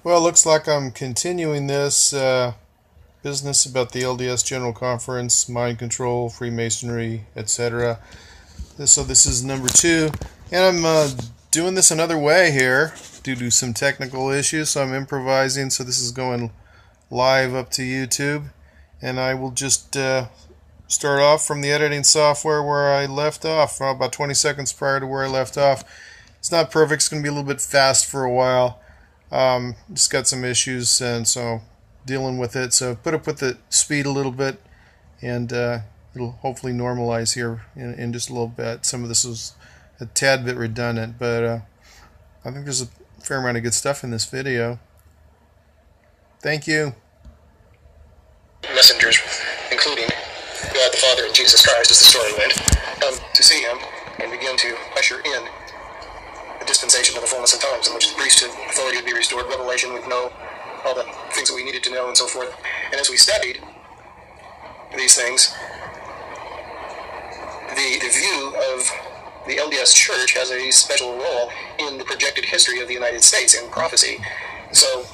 Well, it looks like I'm continuing this business about the LDS General Conference, mind control, Freemasonry, etc. So this is number 2, and I'm doing this another way here due to some technical issues, so I'm improvising, so this is going live up to YouTube, and I will just start off from the editing software where I left off, about 20 seconds prior to where I left off. It's not perfect, it's going to be a little bit fast for a while. Just got some issues, and so dealing with it. So put up with the speed a little bit, and it'll hopefully normalize here in just a little bit. Some of this is a tad bit redundant, but I think there's a fair amount of good stuff in this video. Thank you. Messengers, including God the Father and Jesus Christ, as the story went, to see him and begin to usher in the dispensation of the fullness of times, in which the priesthood authority would be restored, revelation, we'd know all the things that we needed to know, and so forth. And as we studied these things, the view of the LDS Church has a special role in the projected history of the United States in prophecy. So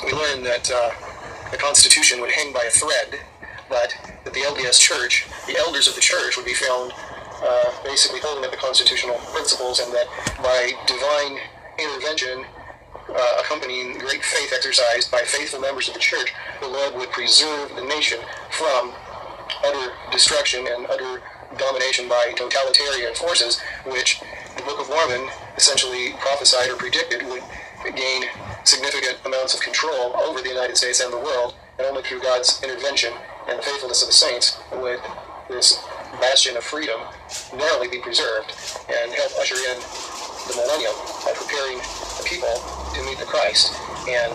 we learned that the Constitution would hang by a thread, but that the LDS Church, the elders of the Church, would be found basically holding up the constitutional principles, and that by divine intervention, accompanying great faith exercised by faithful members of the Church, the Lord would preserve the nation from utter destruction and utter domination by totalitarian forces, which the Book of Mormon essentially prophesied or predicted would gain significant amounts of control over the United States and the world, and only through God's intervention and the faithfulness of the saints would this bastion of freedom narrowly be preserved and help usher in the millennium by preparing the people to meet the Christ and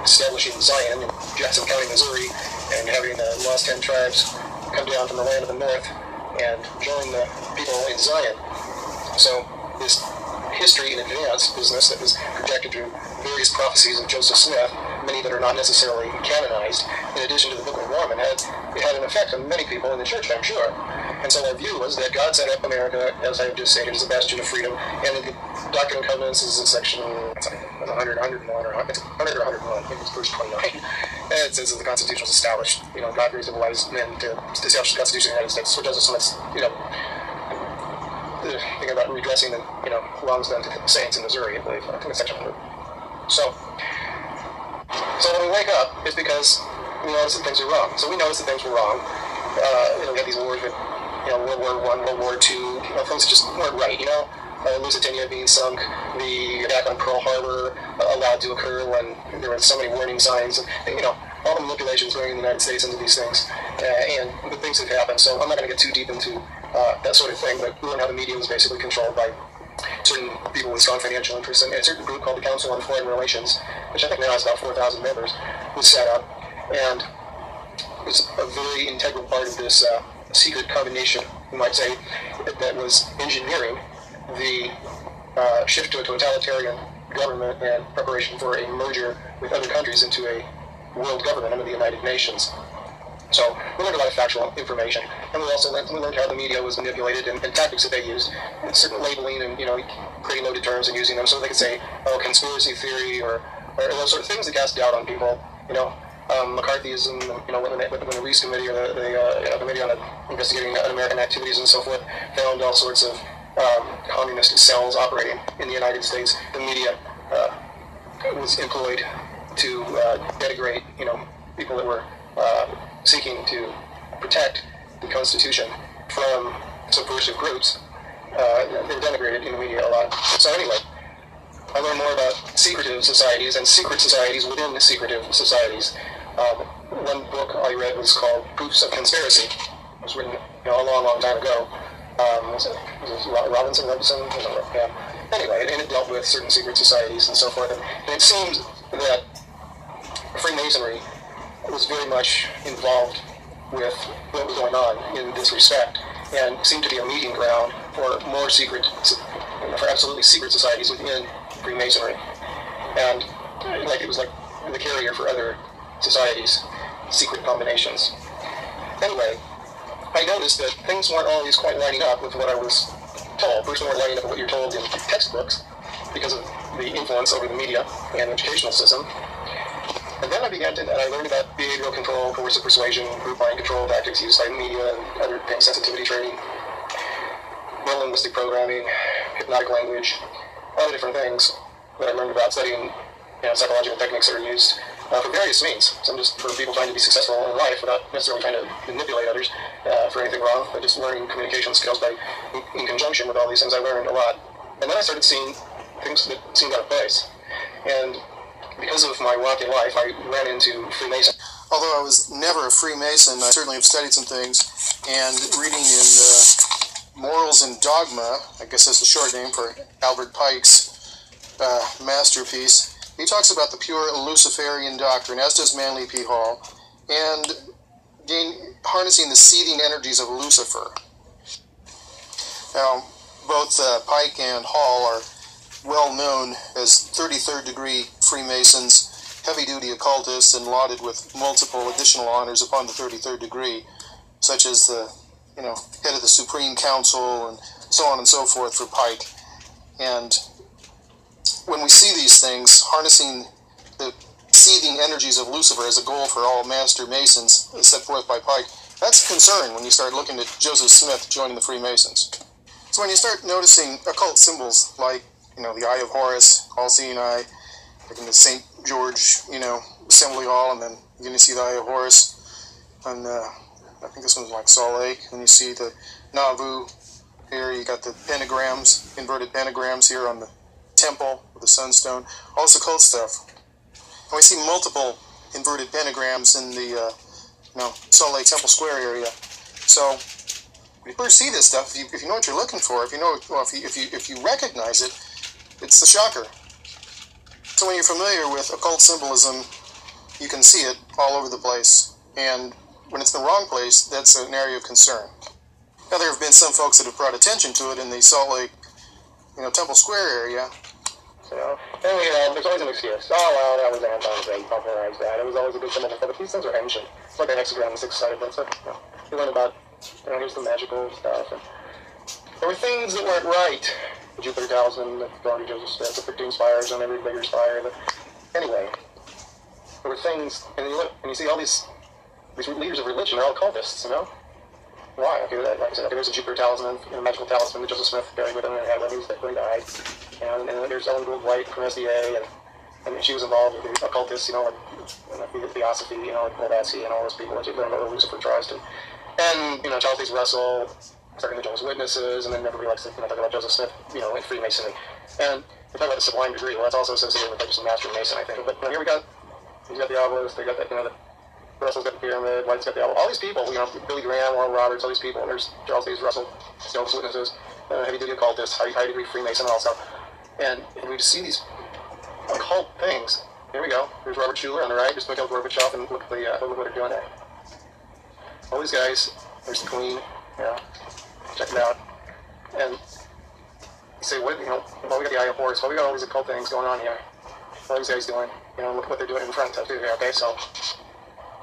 establishing Zion in Jackson County, Missouri, and having the lost 10 tribes come down from the land of the north and join the people in Zion. So this history in advance business that was projected through various prophecies of Joseph Smith, many that are not necessarily canonized, in addition to the Book of Mormon, had an effect on many people in the church, I'm sure. And so our view was that God set up America, as I have just stated, as a bastion of freedom, and the Doctrine and Covenants is in section 100, 101, or 100 or 101, I think it's verse 29. And it says that the Constitution was established. God raised up wise men to establish the Constitution of the United States. So it does this, and it's, thinking about redressing the, wrongs done to the saints in Missouri, I believe. I think it's section 100. So when we wake up, it's because we notice that things are wrong. So we noticed that things were wrong. We had these wars with, World War I, World War II, things just weren't right, Lusitania being sunk, the attack on Pearl Harbor allowed to occur when there were so many warning signs, and, all the manipulations going in the United States into these things, and the things that have happened. So I'm not going to get too deep into that sort of thing, but we learned how the media was basically controlled by certain people with strong financial interests, and a certain group called the Council on Foreign Relations, which I think now has about 4,000 members, was set up, and it was a very integral part of this secret combination, you might say, that was engineering the shift to a totalitarian government and preparation for a merger with other countries into a world government under the United Nations. So we learned a lot of factual information, and we also learned how the media was manipulated and tactics that they used, and certain labeling and creating loaded terms and using them so they could say, conspiracy theory or those sort of things that cast doubt on people. McCarthyism, when the Reese Committee or the Committee on Investigating Un-American Activities and so forth found all sorts of communist cells operating in the United States. The media was employed to denigrate, people that were seeking to protect the Constitution from subversive groups. They were denigrated in the media a lot. So anyway, I learned more about secretive societies and secret societies within the secretive societies. One book I read was called Proofs of Conspiracy. It was written a long, long time ago. Was it Robinson? Yeah. Anyway, and it dealt with certain secret societies and so forth. And it seems that Freemasonry was very much involved with what was going on in this respect, and seemed to be a meeting ground for more secret, for absolutely secret societies within Freemasonry. And it was like the carrier for other societies, secret combinations. Anyway, I noticed that things weren't always quite lining up with what I was told. First, they weren't lining up with what you're told in textbooks, because of the influence over the media and the educational system. And then I learned about behavioral control, coercive persuasion, group mind control tactics used by the media and other sensitivity training, neurolinguistic programming, hypnotic language, a lot of different things that I learned about studying, psychological techniques that are used for various means. Some just for people trying to be successful in life without necessarily trying to manipulate others for anything wrong, but just learning communication skills in conjunction with all these things. I learned a lot. And then I started seeing things that seemed out of place. And because of my walk in life, I ran into Freemasonry. Although I was never a Freemason, I certainly have studied some things, and reading in Morals and Dogma, I guess that's the short name for Albert Pike's masterpiece, he talks about the pure Luciferian doctrine, as does Manly P. Hall, and harnessing the seething energies of Lucifer. Now, both Pike and Hall are well known as 33rd degree Freemasons, heavy-duty occultists, and lauded with multiple additional honors upon the 33rd degree, such as the head of the Supreme Council and so on and so forth for Pike. And when we see these things, harnessing the seething energies of Lucifer as a goal for all Master Masons set forth by Pike, that's a concern when you start looking at Joseph Smith joining the Freemasons. So when you start noticing occult symbols like, the Eye of Horus, all-seeing eye, like in the St. George, Assembly Hall, and then you're going to see the Eye of Horus, and I think this one's like Salt Lake, and you see the Nauvoo here, you got the pentagrams, inverted pentagrams here on the temple with the sunstone, all this occult stuff. And we see multiple inverted pentagrams in the Salt Lake Temple Square area. So when you first see this stuff, if you know what you're looking for, if you recognize it, it's the shocker. So when you're familiar with occult symbolism, you can see it all over the place. And when it's in the wrong place, that's an area of concern. Now, there have been some folks that have brought attention to it in the Salt Lake, Temple Square area. And there's always an excuse. Oh, well, that was Anton's, they popularized that. It was always a good symbol before, but these things are ancient. It's like the hexagram, the six-sided, but you learn about, here's the magical stuff. And there were things that weren't right. The Jupiter talisman, the Dorothy Joseph Smith, the 15 spires on every bigger spire. Anyway, there were things, and you look, and you see all these leaders of religion are all cultists, Why? Okay, like I said, there's a Jupiter talisman, a magical talisman that Joseph Smith buried with him and had when he died. And there's Ellen Gould White from SDA, and she was involved with the occultists, like Theosophy, Blavatsky, and all those people that you learn about Lucifer tries to. And, Charles Dees Russell, starting the Jehovah's Witnesses, and then everybody likes to talk about Joseph Smith, in Freemasonry. And they talk about the sublime degree. Well, that's also associated with just Master Mason, I think. But here you got the obelisk, they got that, Russell's got the pyramid, White's got the all these people, Billy Graham, Oral Roberts, all these people, and there's Charles Dees Russell, Jehovah's Witnesses, heavy-duty occultists, high-degree Freemason, and all stuff. And we just see these occult things. Here we go. There's Robert Schuller on the right. There's Mikhail Gorbachev, and look what they're doing there. All these guys. There's the Queen. Check it out. And you say, well, we got the Eye of Horus. Well, we got all these occult things going on here. What are these guys doing? Look at what they're doing in front of here. Okay, so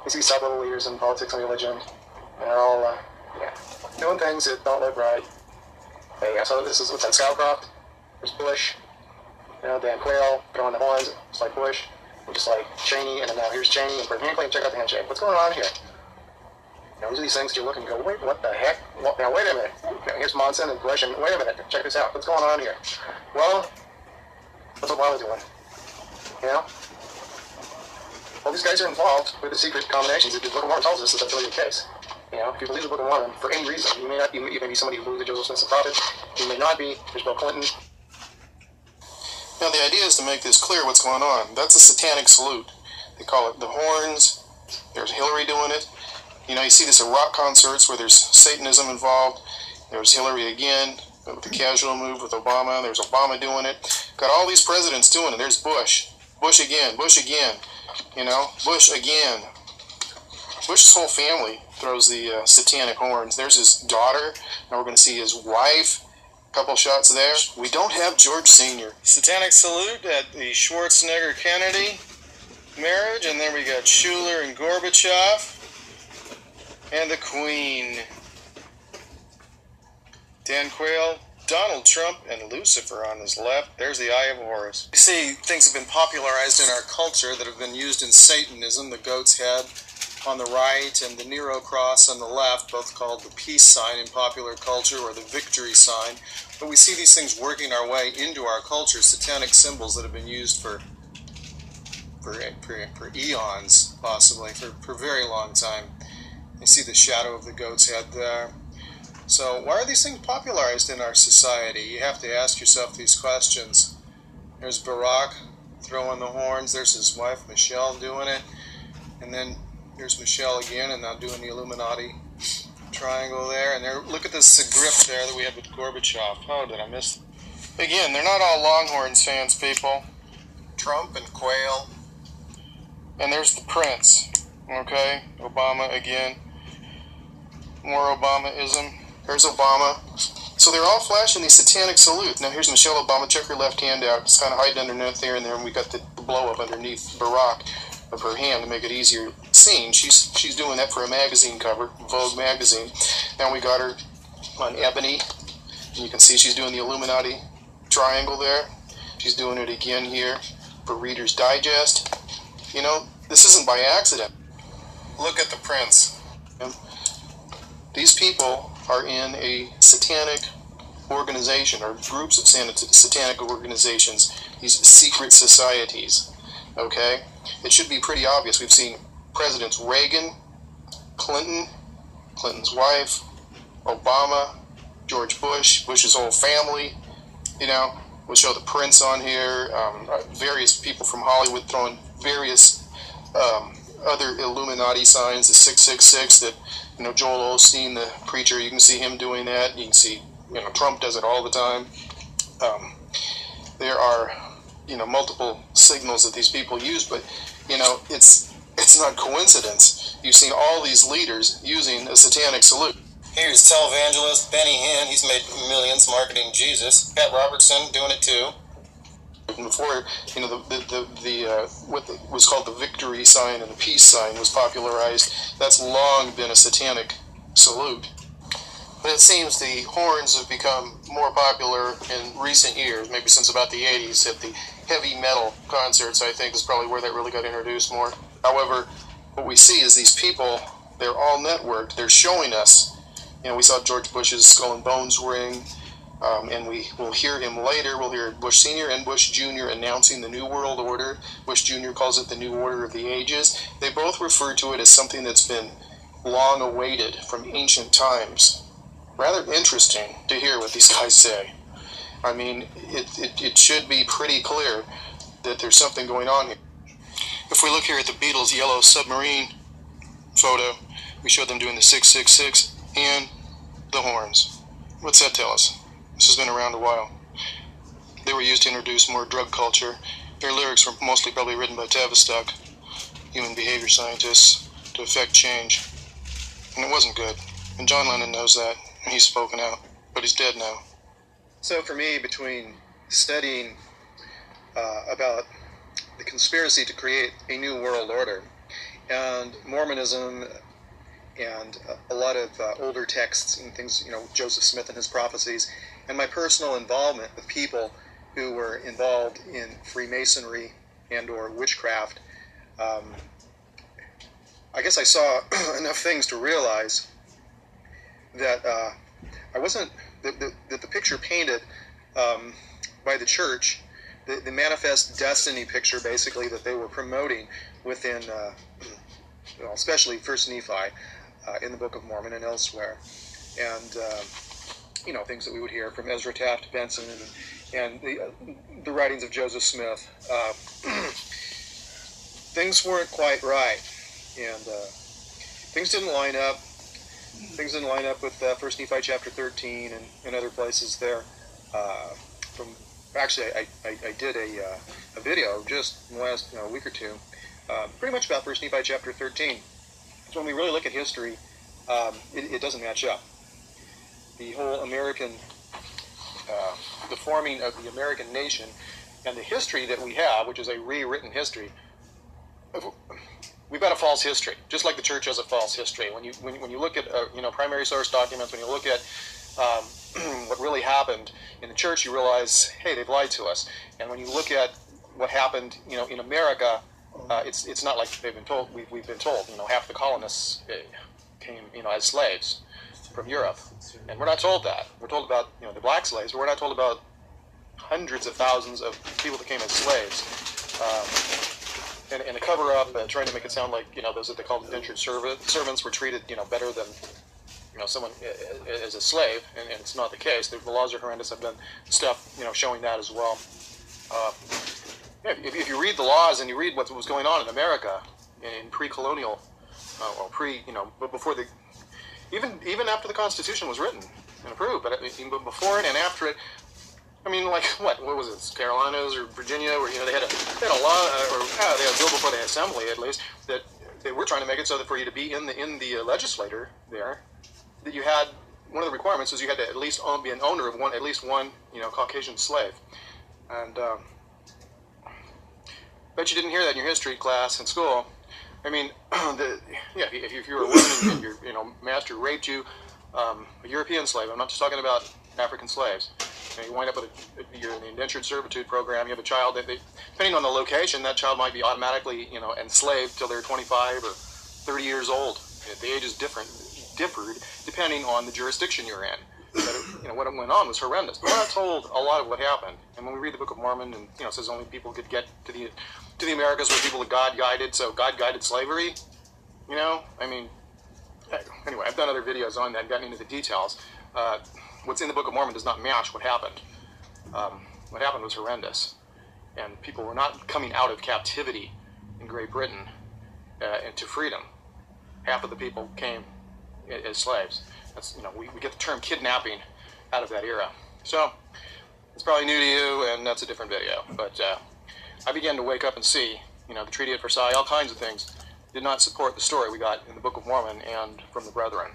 you see several leaders in politics and religion, and they're all doing things that don't look right. So this is what's on Scowcroft. There's Bush. Dan Quayle throwing the horns, just like Bush, and just like Cheney, and then now here's Cheney, and Hinckley, and check out the handshake. What's going on here? These are these things that you look and go, wait, what the heck? Now, wait a minute. Here's Monson and Bush, and wait a minute, check this out. What's going on here? Well, what's Obama doing? Well, these guys are involved with the secret combinations. If the Book of Mormon tells us that's really the case. If you believe the Book of Mormon, for any reason, you may not be, you may be somebody who believes that Joseph Smith's a prophet. You may not be. There's Bill Clinton. Now, the idea is to make this clear what's going on. That's a satanic salute. They call it the horns. There's Hillary doing it. You see this at rock concerts where there's Satanism involved. There's Hillary again with the casual move with Obama. There's Obama doing it. Got all these presidents doing it. There's Bush. Bush again. Bush again. Bush again. Bush's whole family throws the satanic horns. There's his daughter. Now we're going to see his wife. Couple shots there. We don't have George Sr. Satanic salute at the Schwarzenegger-Kennedy marriage. And then we got Schuller and Gorbachev. And the Queen. Dan Quayle Donald Trump and Lucifer on his left. There's the Eye of Horus. You see, things have been popularized in our culture that have been used in Satanism. The goat's head on the right and the Nero cross on the left, both called the peace sign in popular culture or the victory sign. But we see these things working our way into our culture, satanic symbols that have been used for eons, possibly, for a very long time. You see the shadow of the goat's head there. So why are these things popularized in our society? You have to ask yourself these questions. There's Barack throwing the horns. There's his wife, Michelle, doing it. And then here's Michelle again, and now doing the Illuminati triangle there. And there, look at this grip there that we had with Gorbachev. Oh, did I miss? Again, they're not all Longhorns fans, people. Trump and Quayle. And there's the Prince. Okay, Obama again. More Obamaism. There's Obama. So they're all flashing these satanic salutes. Now here's Michelle Obama. Check her left hand out. It's kind of hiding underneath there, and then we got the blow up underneath Barack of her hand to make it easier seen. She's doing that for a magazine cover, Vogue magazine. Now we got her on Ebony, and you can see she's doing the Illuminati triangle there. She's doing it again here for Reader's Digest. You know, this isn't by accident. Look at the Prince. These people are in a satanic organization, or groups of satanic organizations, these secret societies. Okay? It should be pretty obvious. We've seen Presidents Reagan, Clinton, Clinton's wife, Obama, George Bush, Bush's whole family. You know, we'll show the Prince on here, various people from Hollywood throwing various other Illuminati signs, the 666 that, you know, Joel Osteen, the preacher, you can see him doing that. You can see, you know, Trump does it all the time. There are, you know, multiple signals that these people use, but, you know, it's not coincidence. You've seen all these leaders using a satanic salute. Here's televangelist Benny Hinn. He's made millions marketing Jesus. Pat Robertson doing it too. Before, you know, what was called the victory sign and the peace sign was popularized, that's long been a satanic salute. But it seems the horns have become more popular in recent years, maybe since about the 80s, at the heavy metal concerts, I think, is probably where that really got introduced more. However, what we see is these people, they're all networked. They're showing us, you know, we saw George Bush's Skull and Bones ring, and we will hear him later. We'll hear Bush Sr. and Bush Jr. announcing the New World Order. Bush Jr. calls it the New Order of the Ages. They both refer to it as something that's been long awaited from ancient times. Rather interesting to hear what these guys say. I mean, it should be pretty clear that there's something going on here. If we look here at the Beatles' yellow submarine photo, we show them doing the 666 and the horns. What's that tell us? This has been around a while. They were used to introduce more drug culture. Their lyrics were mostly probably written by Tavistock, human behavior scientists, to affect change. And it wasn't good. And John Lennon knows that, and he's spoken out. But he's dead now. So for me, between studying about the conspiracy to create a new world order and Mormonism and a lot of older texts and things, you know, Joseph Smith and his prophecies, and my personal involvement with people who were involved in Freemasonry and or witchcraft, I guess I saw enough things to realize that I wasn't, that the picture painted by the church, the manifest destiny picture basically that they were promoting within, well, especially First Nephi, in the Book of Mormon and elsewhere, and you know, things that we would hear from Ezra Taft Benson and the writings of Joseph Smith. Things weren't quite right, and things didn't line up. Things didn't line up with First Nephi chapter 13 and other places there. Actually, I did a video just in the last week or two, pretty much about First Nephi chapter 13. So when we really look at history, it doesn't match up. The whole American, the forming of the American nation, and the history that we have, which is a rewritten history, we've got a false history, just like the church has a false history. When you look at primary source documents, when you look at what really happened in the church, you realize, hey, they've lied to us. And when you look at what happened, in America, it's not like they've been told. We've been told, half the colonists came, as slaves from Europe, and we're not told that. We're told about, the black slaves, but we're not told about hundreds of thousands of people that came as slaves. And to cover up, trying to make it sound like, those that they called indentured servants were treated, better than, someone as a slave, and it's not the case. The laws are horrendous. I've done stuff, showing that as well. If you read the laws and you read what was going on in America in pre-colonial, before the, even after the Constitution was written and approved, but before it and after it, what was it, Carolinas or Virginia, where they had a law, they had a bill before the assembly at least, that they were trying to make it so that for you to be in the legislature there, that you had, one of the requirements was you had to at least be an owner of at least one Caucasian slave, and bet you didn't hear that in your history class in school. If you were a woman and your master raped you, a European slave. I'm not just talking about African slaves. You wind up with you're in the indentured servitude program. You have a child that, depending on the location, that child might be automatically, enslaved till they're 25 or 30 years old. The age is differed depending on the jurisdiction you're in. But, what went on was horrendous. But we're not told a lot of what happened. And when we read the Book of Mormon, and it says only people could get to the Americas were people that God guided. So God guided slavery. Anyway, I've done other videos on that, gotten into the details. What's in the Book of Mormon does not match what happened. What happened was horrendous, and people were not coming out of captivity in Great Britain into freedom. Half of the people came as slaves. That's we get the term kidnapping out of that era. So it's probably new to you, and that's a different video. But I began to wake up and see, the Treaty at Versailles, all kinds of things did not support the story we got in the Book of Mormon and from the Brethren.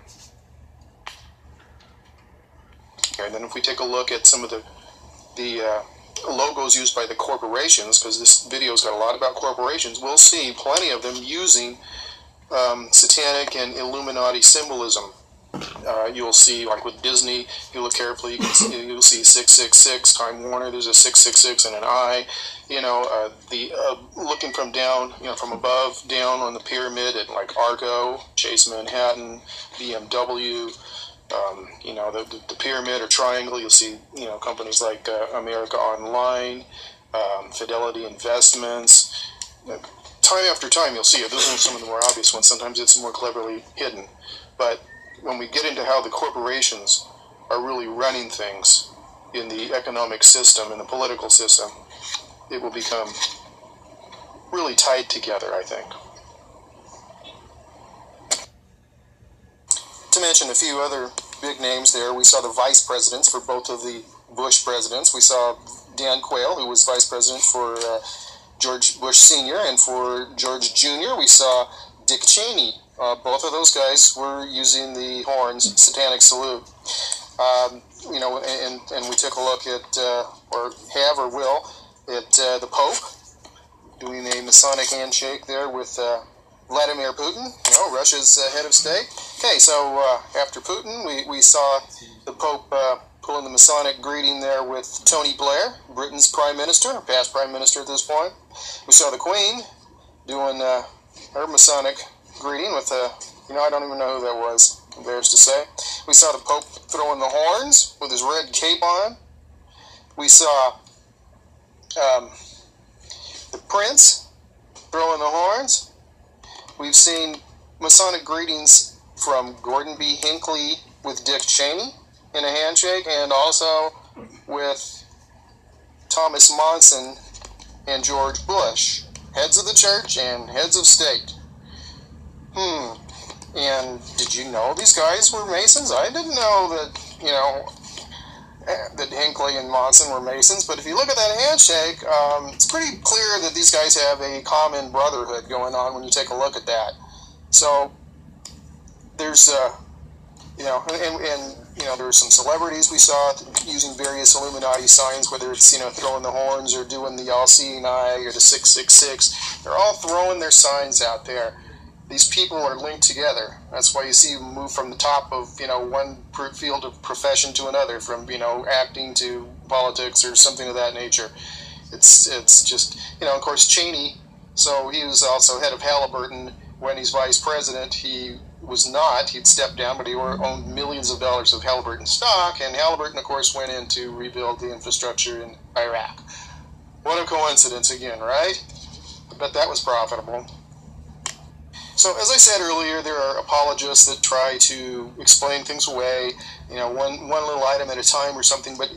And then if we take a look at some of the logos used by the corporations, because this video's got a lot about corporations, we'll see plenty of them using satanic and Illuminati symbolism. You'll see, like with Disney, if you look carefully, you'll see 666, Time Warner, there's a 666 and an I. Looking from down, from above down on the pyramid at like Argo, Chase Manhattan, BMW, the pyramid or triangle, you'll see, companies like America Online, Fidelity Investments. Time after time, you'll see it. Those are some of the more obvious ones. Sometimes it's more cleverly hidden. But when we get into how the corporations are really running things in the economic system, in the political system, it will become really tied together, I think. To mention a few other big names there, we saw the vice presidents for both of the Bush presidents. We saw Dan Quayle, who was vice president for George Bush Sr. and for George Jr. We saw Dick Cheney. Both of those guys were using the horns, satanic salute. And we took a look at, or have or will, at the Pope doing a Masonic handshake there with Vladimir Putin, Russia's head of state. Okay, so after Putin, we saw the Pope pulling the Masonic greeting there with Tony Blair, Britain's prime minister, or past prime minister at this point. We saw the Queen doing her Masonic greeting with I don't even know who that was, embarrassed to say. We saw the Pope throwing the horns with his red cape on. We saw the Prince throwing the horns. We've seen Masonic greetings from Gordon B. Hinckley with Dick Cheney in a handshake, and also with Thomas Monson and George Bush, heads of the church and heads of state. And did you know these guys were Masons? I didn't know that Hinckley and Monson were Masons, but if you look at that handshake, it's pretty clear that these guys have a common brotherhood going on when you take a look at that. So there's there were some celebrities we saw using various Illuminati signs, whether it's throwing the horns or doing the all-seeing eye or the 666. They're all throwing their signs out there. these people are linked together. That's why you see them move from the top of, one field of profession to another, from, acting to politics or something of that nature. It's just, of course, Cheney, so he was also head of Halliburton when he's vice president. He was not, he'd stepped down, but he owned millions of dollars of Halliburton stock, and Halliburton, of course, went in to rebuild the infrastructure in Iraq. What a coincidence again, right? I bet that was profitable. So, as I said earlier, there are apologists that try to explain things away, one little item at a time or something, but,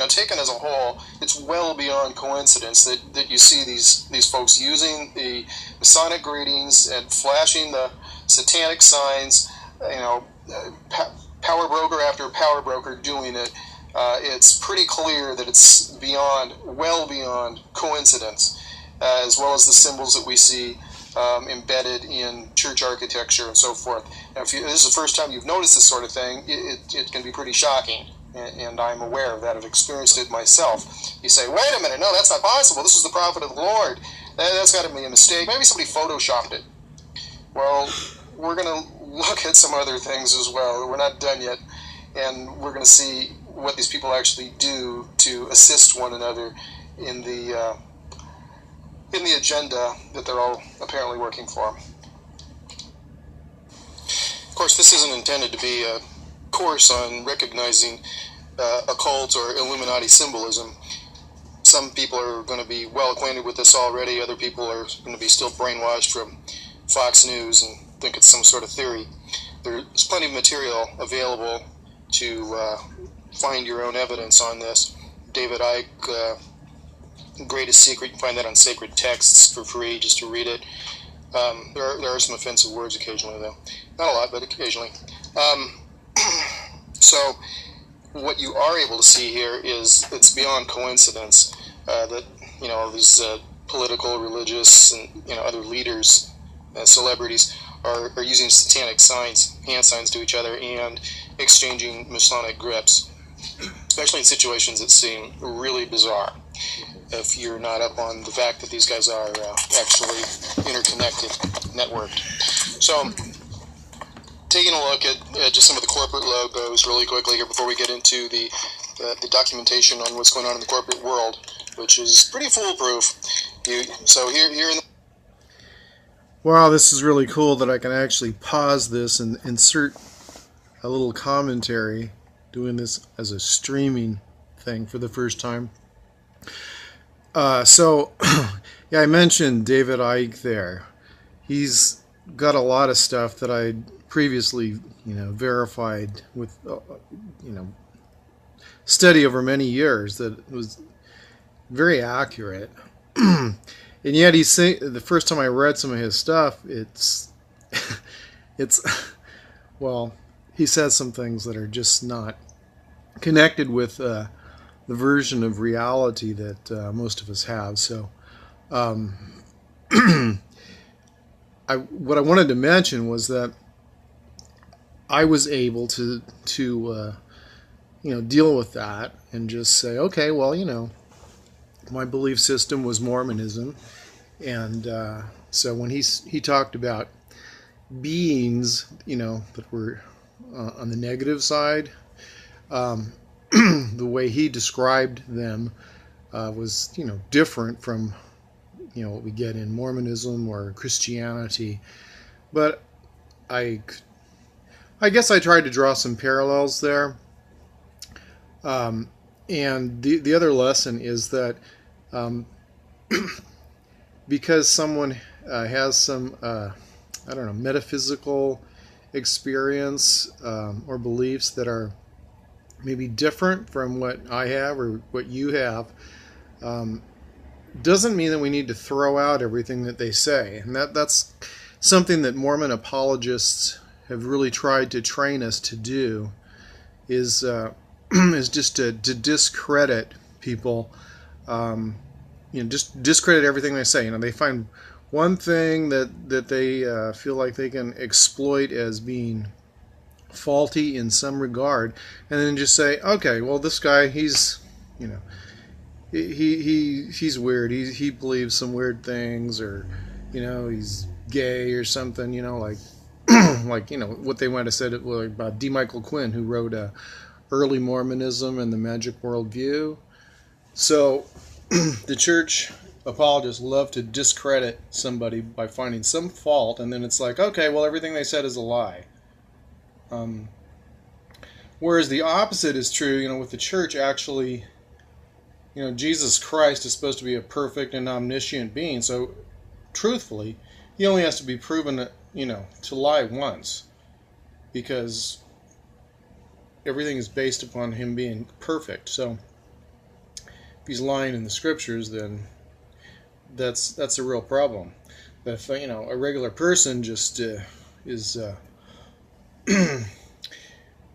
taken as a whole, it's well beyond coincidence that you see these folks using the Masonic greetings and flashing the satanic signs, power broker after power broker doing it. It's pretty clear that it's well beyond coincidence, as well as the symbols that we see embedded in church architecture and so forth. Now, if this is the first time you've noticed this sort of thing, it can be pretty shocking, and I'm aware of that. I've experienced it myself. You say, wait a minute, no, that's not possible. This is the prophet of the Lord. That's got to be a mistake. Maybe somebody photoshopped it. Well, we're going to look at some other things as well. We're not done yet, and we're going to see what these people actually do to assist one another in the agenda that they're all apparently working for. Of course, this isn't intended to be a course on recognizing occult or Illuminati symbolism. Some people are going to be well acquainted with this already. Other people are going to be still brainwashed from Fox News and think it's some sort of theory. There's plenty of material available to find your own evidence on this. David Icke, Greatest Secret, you can find that on Sacred Texts for free, just to read it. There are some offensive words occasionally, though. Not a lot, but occasionally. So what you are able to see here is it's beyond coincidence that these political, religious, and other leaders, celebrities are using satanic signs, hand signs to each other, and exchanging Masonic grips, especially in situations that seem really bizarre, if you're not up on the fact that these guys are actually interconnected, networked. So, taking a look at just some of the corporate logos really quickly here before we get into the documentation on what's going on in the corporate world, which is pretty foolproof. So here in the... Wow, this is really cool that I can actually pause this and insert a little commentary, doing this as a streaming thing for the first time. So, yeah, I mentioned David Icke there. He's got a lot of stuff that I previously, verified with, study over many years that was very accurate. And yet the first time I read some of his stuff, it's well, he says some things that are just not connected with the version of reality that most of us have. So what I wanted to mention was that I was able to deal with that and just say, okay, well, my belief system was Mormonism, and so when he talked about beings, that were on the negative side, the way he described them was, different from, what we get in Mormonism or Christianity. But I guess I tried to draw some parallels there. And the other lesson is that because someone has some, metaphysical experience or beliefs that are maybe different from what I have or what you have, doesn't mean that we need to throw out everything that they say. And that's something that Mormon apologists have really tried to train us to do, is just to discredit people, just discredit everything they say. They find one thing that they feel like they can exploit as being faulty in some regard, and then just say, okay, well, this guy, he's weird. He believes some weird things, or he's gay or something, you know, like like, you know, what they might have said about D. Michael Quinn, who wrote Early Mormonism and the Magic Worldview. So the church apologists love to discredit somebody by finding some fault, and then it's like, okay, well, everything they said is a lie. Whereas the opposite is true, you know, with the church actually, you know, Jesus Christ is supposed to be a perfect and omniscient being, so truthfully, he only has to be proven, you know, to lie once, because everything is based upon him being perfect. So if he's lying in the scriptures, then that's a real problem. But if, you know, a regular person just is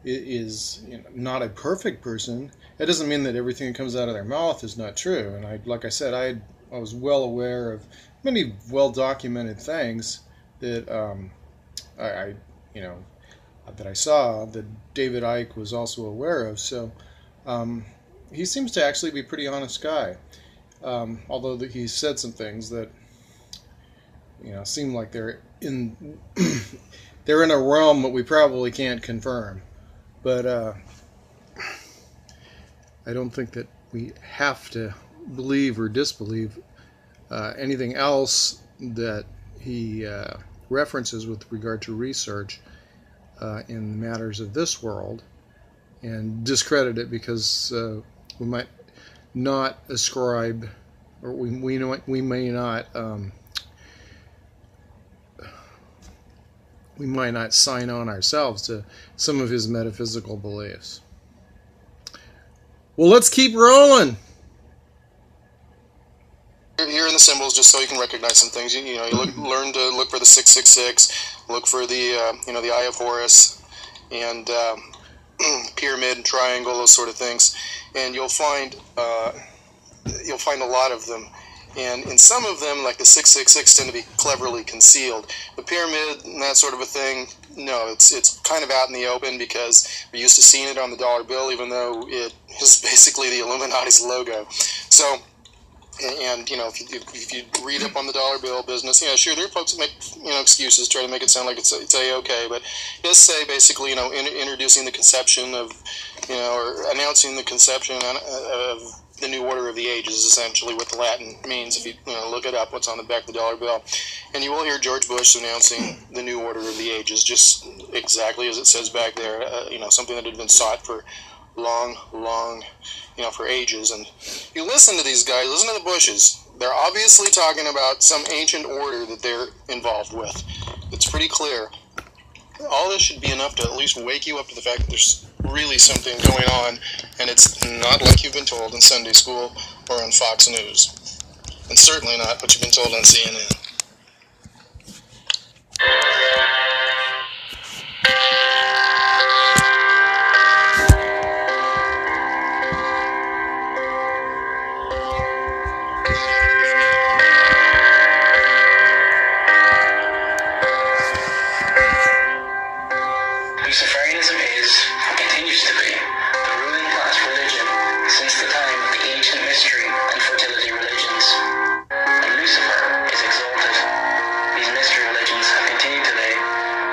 you know, not a perfect person, it doesn't mean that everything that comes out of their mouth is not true. And like I said, I was well aware of many well-documented things that I you know, that I saw that David Icke was also aware of. So he seems to actually be a pretty honest guy, although he said some things that, you know, seem like they're in they're in a realm that we probably can't confirm. But I don't think that we have to believe or disbelieve anything else that he references with regard to research in matters of this world, and discredit it because we might not ascribe, or we may not we might not sign on ourselves to some of his metaphysical beliefs. Well, let's keep rolling. Here in the symbols, just so you can recognize some things. You know, learn to look for the 666, look for the you know, the Eye of Horus, and pyramid and triangle, those sort of things, and you'll find a lot of them. And in some of them, like the 666, tend to be cleverly concealed. The pyramid and that sort of a thing, no, it's kind of out in the open, because we're used to seeing it on the dollar bill, even though it is basically the Illuminati's logo. So, and you know, if you read up on the dollar bill business, yeah, sure, there are folks that make, you know, excuses, try to make it sound like it's A-okay, but just say basically, you know, introducing the conception of, you know, or announcing the conception of the New Order of the Ages, essentially what the Latin means. If you know, look it up, what's on the back of the dollar bill, and you will hear George Bush announcing the New Order of the Ages, just exactly as it says back there. You know, something that had been sought for long, you know, for ages. And you listen to these guys, listen to the Bushes. They're obviously talking about some ancient order that they're involved with. It's pretty clear. All this should be enough to at least wake you up to the fact that there's really something going on, and it's not like you've been told in Sunday school or on Fox News, and certainly not what you've been told on CNN. Luciferianism is, and continues to be, the ruling class religion since the time of the ancient mystery and fertility religions. And Lucifer is exalted. These mystery religions have continued today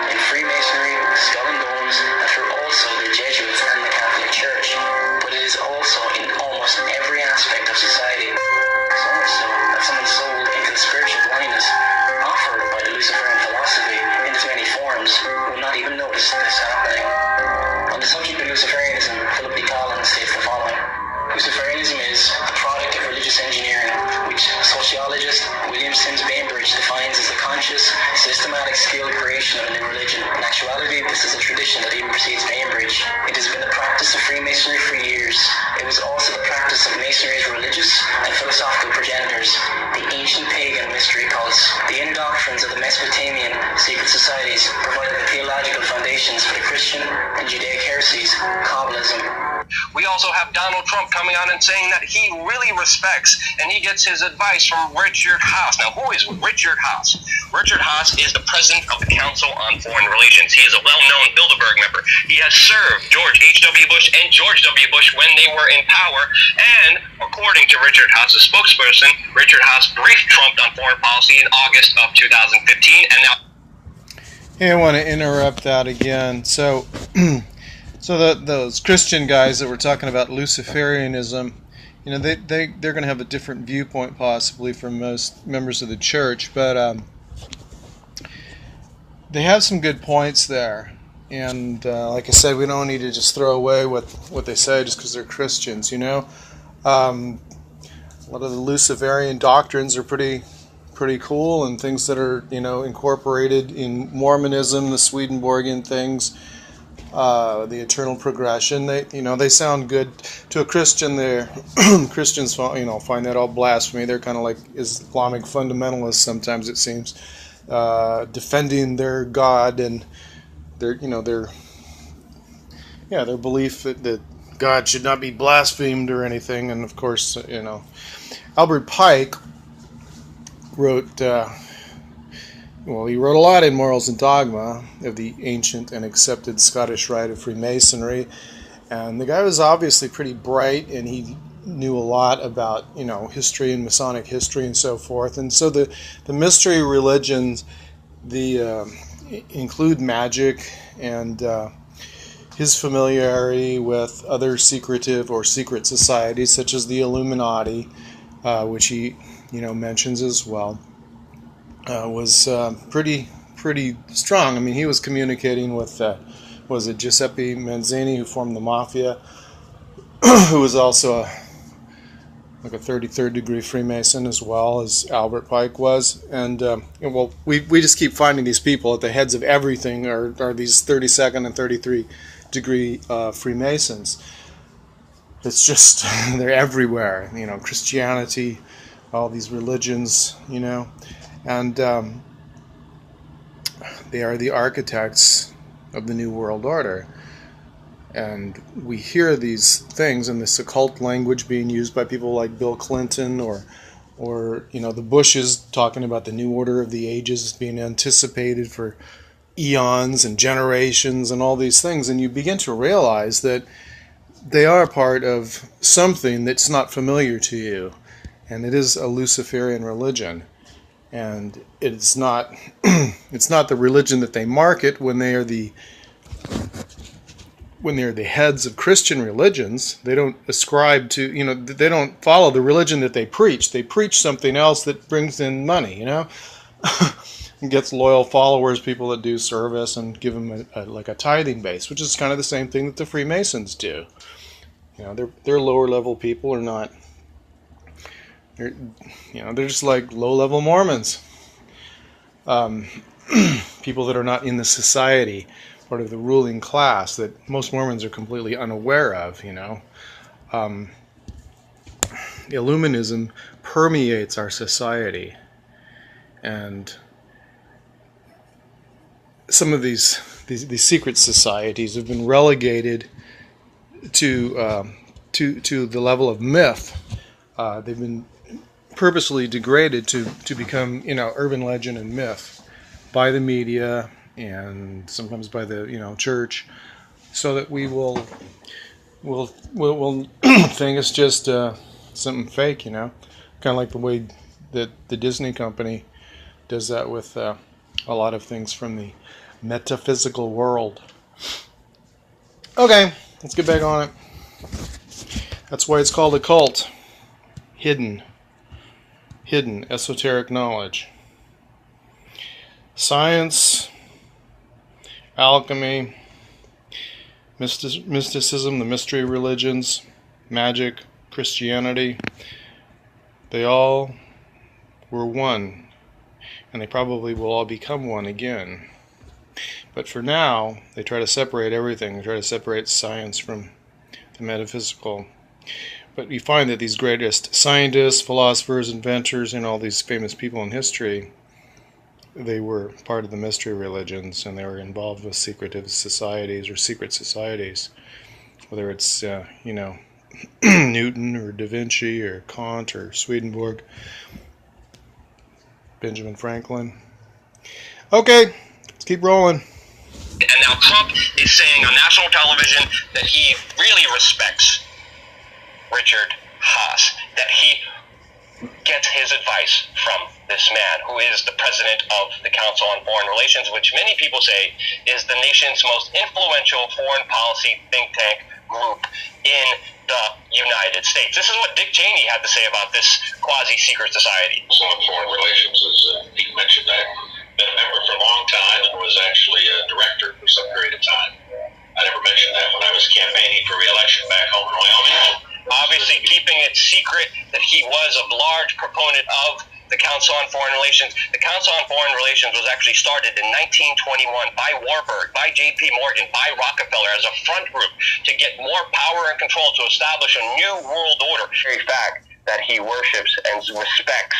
in Freemasonry, Skull and Bones, and through also the Jesuits and the Catholic Church. But it is also in almost every aspect of society. So much so that someone sold into the spiritual blindness offered by the Luciferian philosophy in its many forms will not even notice this happening. On the subject of Luciferianism, Philip D. Collins states the following: Luciferianism is the product of religious engineering, which sociologist William Sims Bainbridge defines as the conscious, systematic skilled creation of a new religion. In actuality, this is a tradition that even precedes Bainbridge. It has been the practice of Freemasonry for years. It was also the practice of Masonry's religious and philosophical progenitors, the ancient pagan mystery cults. The inner doctrines of the Mesopotamian secret societies provided the theological foundations for the Christian and Judaic heresies, Kabbalism. We also have Donald Trump coming out and saying that he really respects and he gets his advice from Richard Haass. Now, who is Richard Haass? Richard Haass is the president of the Council on Foreign Relations. He is a well-known Bilderberg member. He has served George H.W. Bush and George W. Bush when they were in power, and according to Richard Haass's spokesperson, Richard Haass briefed Trump on foreign policy in August of 2015, and now... Hey, I want to interrupt that again. So those Christian guys that were talking about Luciferianism, you know, they're going to have a different viewpoint possibly from most members of the church, but they have some good points there. And like I said, we don't need to just throw away what they say just because they're Christians, you know. A lot of the Luciferian doctrines are pretty cool, and things that are, you know, incorporated in Mormonism, the Swedenborgian things, the eternal progression. They sound good to a Christian. Christians, you know, find that all blasphemy. They're kind of like Islamic fundamentalists sometimes, it seems, defending their God and their belief that God should not be blasphemed or anything. And of course, you know, Albert Pike wrote, he wrote a lot in Morals and Dogma of the ancient and accepted Scottish rite of Freemasonry, and the guy was obviously pretty bright, and he knew a lot about, you know, history and Masonic history and so forth. And so the mystery religions, include magic, and his familiarity with other secretive or secret societies such as the Illuminati, which he, you know, mentions as well, was pretty strong. I mean, he was communicating with, was it Giuseppe Manzini, who formed the Mafia, who was also like a 33rd degree Freemason as well as Albert Pike was. And well, we just keep finding these people at the heads of everything are these 32nd and 33 degree Freemasons. It's just they're everywhere, you know, Christianity, all these religions, you know, and they are the architects of the New World Order. And we hear these things in this occult language being used by people like Bill Clinton or you know, the Bushes talking about the new order of the ages being anticipated for eons and generations and all these things. And you begin to realize that they are part of something that's not familiar to you. And it is a Luciferian religion, and it's not it's not the religion that they market when they are the heads of Christian religions. They don't ascribe to, you know, they don't follow the religion that they preach. They preach something else that brings in money, you know, and gets loyal followers, people that do service, and give them like a tithing base, which is kind of the same thing that the Freemasons do. You know, they're lower level people, or not. They're just like low-level Mormons, people that are not in the society, part of the ruling class that most Mormons are completely unaware of. You know, Illuminism permeates our society, and some of these secret societies have been relegated to the level of myth. They've been purposely degraded to become, you know, urban legend and myth by the media and sometimes by the, you know, church, so that we'll think it's just something fake, you know, kind of like the way that the Disney company does that with a lot of things from the metaphysical world. Okay, let's get back on it. That's why it's called a cult. Hidden esoteric knowledge. Science, alchemy, mysticism, the mystery religions, magic, Christianity, they all were one, and they probably will all become one again. But for now, they try to separate everything. They try to separate science from the metaphysical. But you find that these greatest scientists, philosophers, inventors, and all these famous people in history, they were part of the mystery religions, and they were involved with secretive societies or secret societies. Whether it's, Newton or Da Vinci or Kant or Swedenborg, Benjamin Franklin. Okay, let's keep rolling. And now Trump is saying on national television that he really respects Richard Haas, that he gets his advice from this man who is the president of the Council on Foreign Relations, which many people say is the nation's most influential foreign policy think tank group in the United States. This is what Dick Cheney had to say about this quasi-secret society. Council on Foreign Relations, as Pete mentioned, I've been a member for a long time and was actually a director for some period of time. I never mentioned that when I was campaigning for re-election back home in Wyoming. Obviously keeping it secret that he was a large proponent of the Council on Foreign Relations. The Council on Foreign Relations was actually started in 1921 by Warburg, by J.P. Morgan, by Rockefeller as a front group to get more power and control to establish a new world order. The very fact that he worships and respects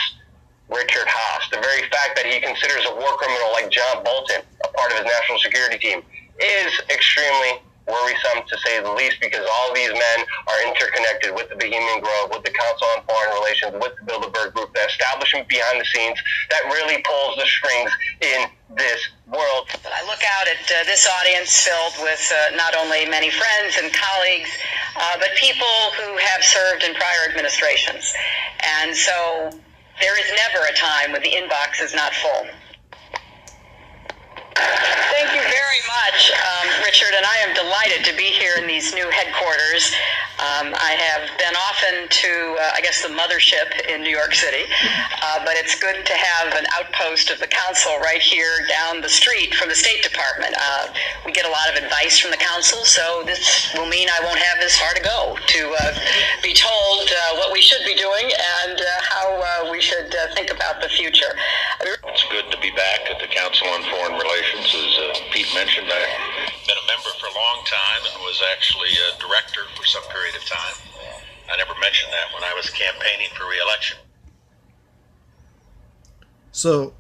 Richard Haas, the very fact that he considers a war criminal like John Bolton a part of his national security team, is extremely worrisome, to say the least, because all these men are interconnected with the Bohemian Grove, with the Council on Foreign Relations, with the Bilderberg Group, the establishment behind the scenes that really pulls the strings in this world. I look out at this audience filled with not only many friends and colleagues, but people who have served in prior administrations. And so there is never a time when the inbox is not full. Thank you very much, Richard, and I am delighted to be here in these new headquarters. I have been often to, I guess, the mothership in New York City, but it's good to have an outpost of the council right here down the street from the State Department. We get a lot of advice from the council, so this will mean I won't have this far to go to be told what we should be doing and how we should think about the future. It's good to be back at the Council on Foreign Relations. As Pete mentioned, I've been a member for a long time and was actually a director for some period of time. I never mentioned that when I was campaigning for re-election. So,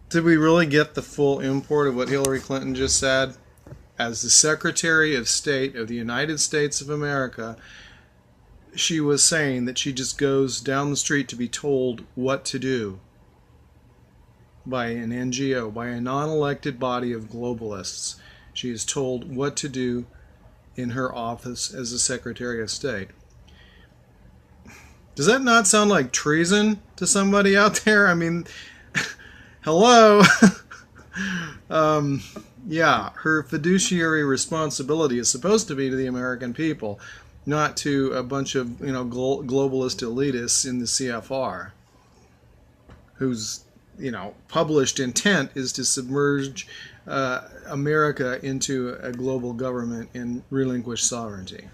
did we really get the full import of what Hillary Clinton just said? As the Secretary of State of the United States of America, she was saying that she just goes down the street to be told what to do by an NGO, by a non-elected body of globalists. She is told what to do in her office as the Secretary of State. Does that not sound like treason to somebody out there? I mean, hello? Yeah, her fiduciary responsibility is supposed to be to the American people, not to a bunch of, globalist elitists in the CFR, whose, published intent is to submerge America into a global government and relinquish sovereignty.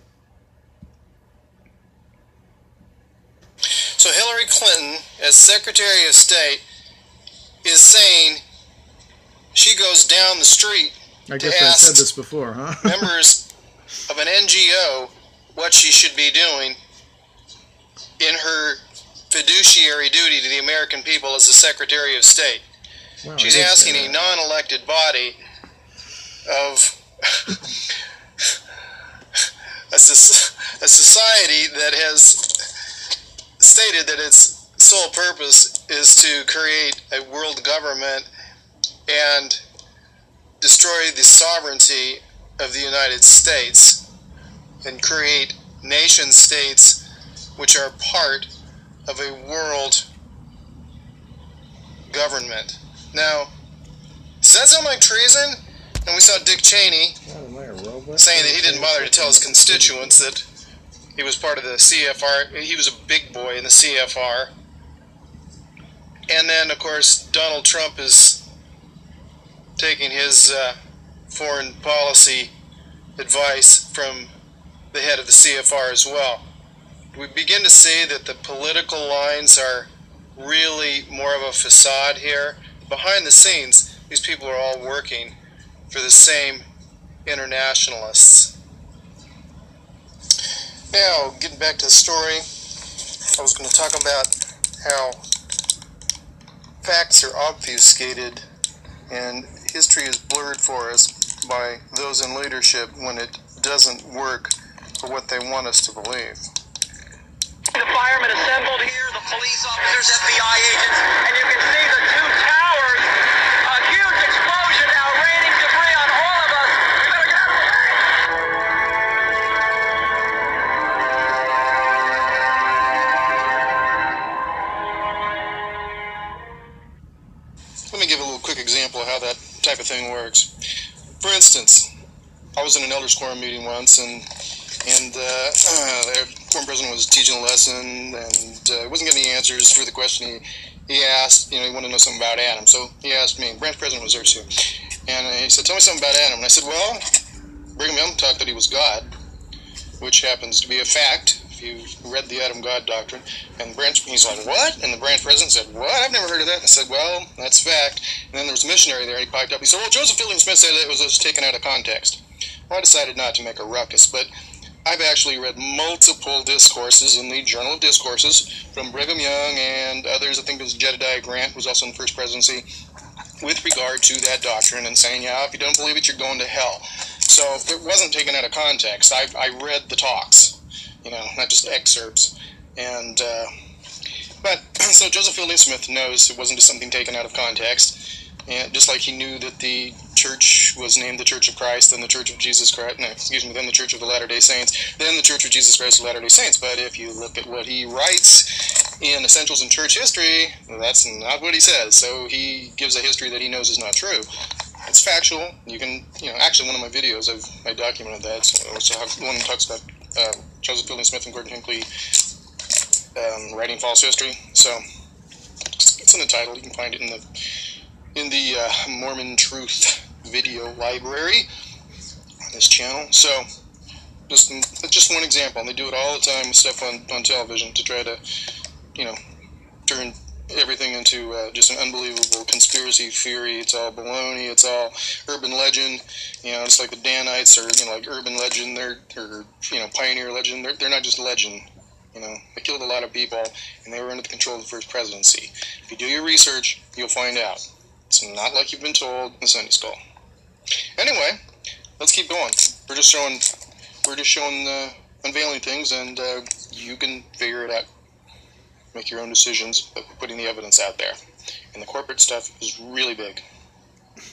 So Hillary Clinton, as Secretary of State, is saying she goes down the street I to guess I ask said this before, huh? members of an NGO what she should be doing in her fiduciary duty to the American people as the Secretary of State. Wow, She's asking a non-elected body of a society that has stated that its sole purpose is to create a world government and destroy the sovereignty of the United States and create nation states which are part of a world government. Now, does that sound like treason? And we saw Dick Cheney saying that he didn't bother to tell his constituents that he was part of the CFR. He was a big boy in the CFR. And then, of course, Donald Trump is taking his foreign policy advice from the head of the CFR as well. We begin to see that the political lines are really more of a facade here. Behind the scenes, these people are all working for the same internationalists. Now, getting back to the story, I was going to talk about how facts are obfuscated and history is blurred for us by those in leadership when it doesn't work for what they want us to believe. The firemen assembled here, the police officers, FBI agents, and you can see the two towers. A huge explosion now raining debris on all of us. We better get out of the way. Let me give a little quick example of how that type of thing works. For instance, I was in an elders quorum meeting once, and the quorum president was teaching a lesson, and wasn't getting any answers for the question he asked. He wanted to know something about Adam, so he asked me. Branch president was there too, and he said, "Tell me something about Adam." And I said, "Well, Brigham Young taught that he was God, which happens to be a fact if you read the Adam God doctrine." And he's like, "What?" And the branch president said, "What? I've never heard of that." And I said, "Well, that's fact." And then there was a missionary there, and he piped up. He said, "Well, Joseph Fielding Smith said that it was just taken out of context." Well, I decided not to make a ruckus, but I've actually read multiple discourses in the Journal of Discourses from Brigham Young and others. I think it was Jedediah Grant, who was also in the First Presidency, with regard to that doctrine and saying, yeah, if you don't believe it, you're going to hell. So it wasn't taken out of context. I read the talks, not just excerpts. And but so Joseph Fielding Smith knows it wasn't just something taken out of context. And just like he knew that the church was named the Church of Christ, then the Church of Jesus Christ, then the Church of the Latter-day Saints, then the Church of Jesus Christ of Latter-day Saints. But if you look at what he writes in Essentials in Church History, that's not what he says. So he gives a history that he knows is not true. It's factual. You can, actually one of my videos, I documented that. So one that talks about Joseph Fielding Smith and Gordon Hinckley writing false history. So it's in the title. You can find it in the Mormon Truth video library on this channel. So just one example, and they do it all the time with stuff on television to try to turn everything into just an unbelievable conspiracy theory. It's all baloney, it's all urban legend. It's like the Danites are like urban legend, or pioneer legend. They're not just legend. They killed a lot of people, and they were under the control of the First Presidency. If you do your research, you'll find out. It's not like you've been told in Sunday school. Anyway, let's keep going. We're just showing unveiling things, and you can figure it out. Make your own decisions, but we're putting the evidence out there. And the corporate stuff is really big. As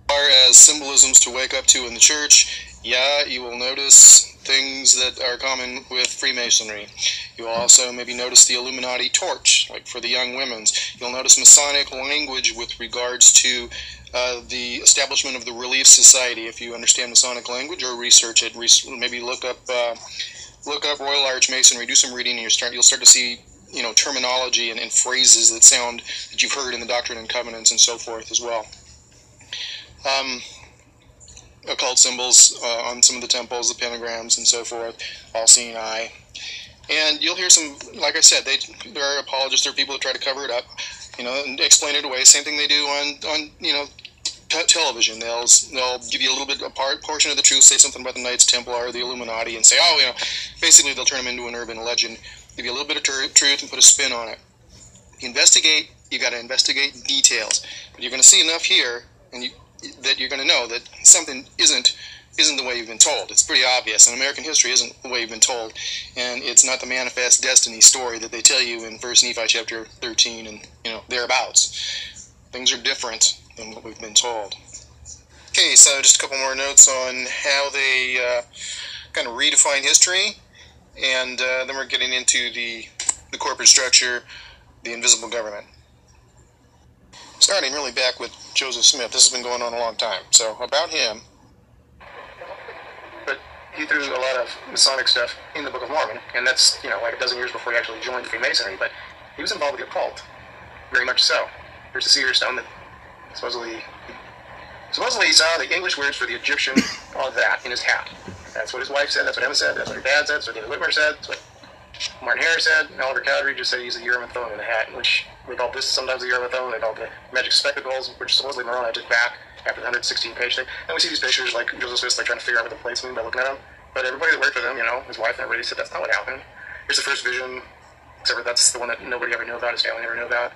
far as symbolisms to wake up to in the church, yeah, you will notice things that are common with Freemasonry. You'll also maybe notice the Illuminati torch, like for the young women's. You'll notice Masonic language with regards to the establishment of the Relief Society. If you understand Masonic language or research it, maybe look up Royal Arch Masonry, do some reading, and you'll start to see terminology and phrases that you've heard in the Doctrine and Covenants and so forth as well. Occult symbols on some of the temples, the pentagrams and so forth, all-seeing eye. And you'll hear some, like I said, there are apologists, there are people that try to cover it up, and explain it away. Same thing they do on television. They'll give you a little bit, a portion of the truth, say something about the Knights Templar or the Illuminati, and say, basically they'll turn them into an urban legend, give you a little bit of truth and put a spin on it. If you investigate, you got to investigate details. But you're going to see enough here, and that you're going to know that something isn't the way you've been told. It's pretty obvious, and American history isn't the way you've been told, and it's not the manifest destiny story that they tell you in 1 Nephi chapter 13 and thereabouts. Things are different than what we've been told. Okay, so just a couple more notes on how they kind of redefine history, and then we're getting into the corporate structure, the invisible government. Starting really back with Joseph Smith. This has been going on a long time. So about him. But he threw a lot of Masonic stuff in the Book of Mormon, and that's like a dozen years before he actually joined Freemasonry. But he was involved with the occult, very much so. There's a seer stone that supposedly he saw the English words for the Egyptian on that in his hat. That's what his wife said. That's what Emma said. That's what her dad said. That's what David Whitmer said. That's what Martin Harris said. And Oliver Cowdery just said he used the Urim and Thummim in the hat, which we call this sometimes the Urim and Thummim. They call the magic spectacles, which supposedly Moroni took back after the 116-page thing. And we see these pictures like Joseph Smith's trying to figure out what the plates mean by looking at them. But everybody that worked with him, his wife and everybody said that's not what happened. Here's the first vision, except for that's the one that nobody ever knew about, his family never knew about.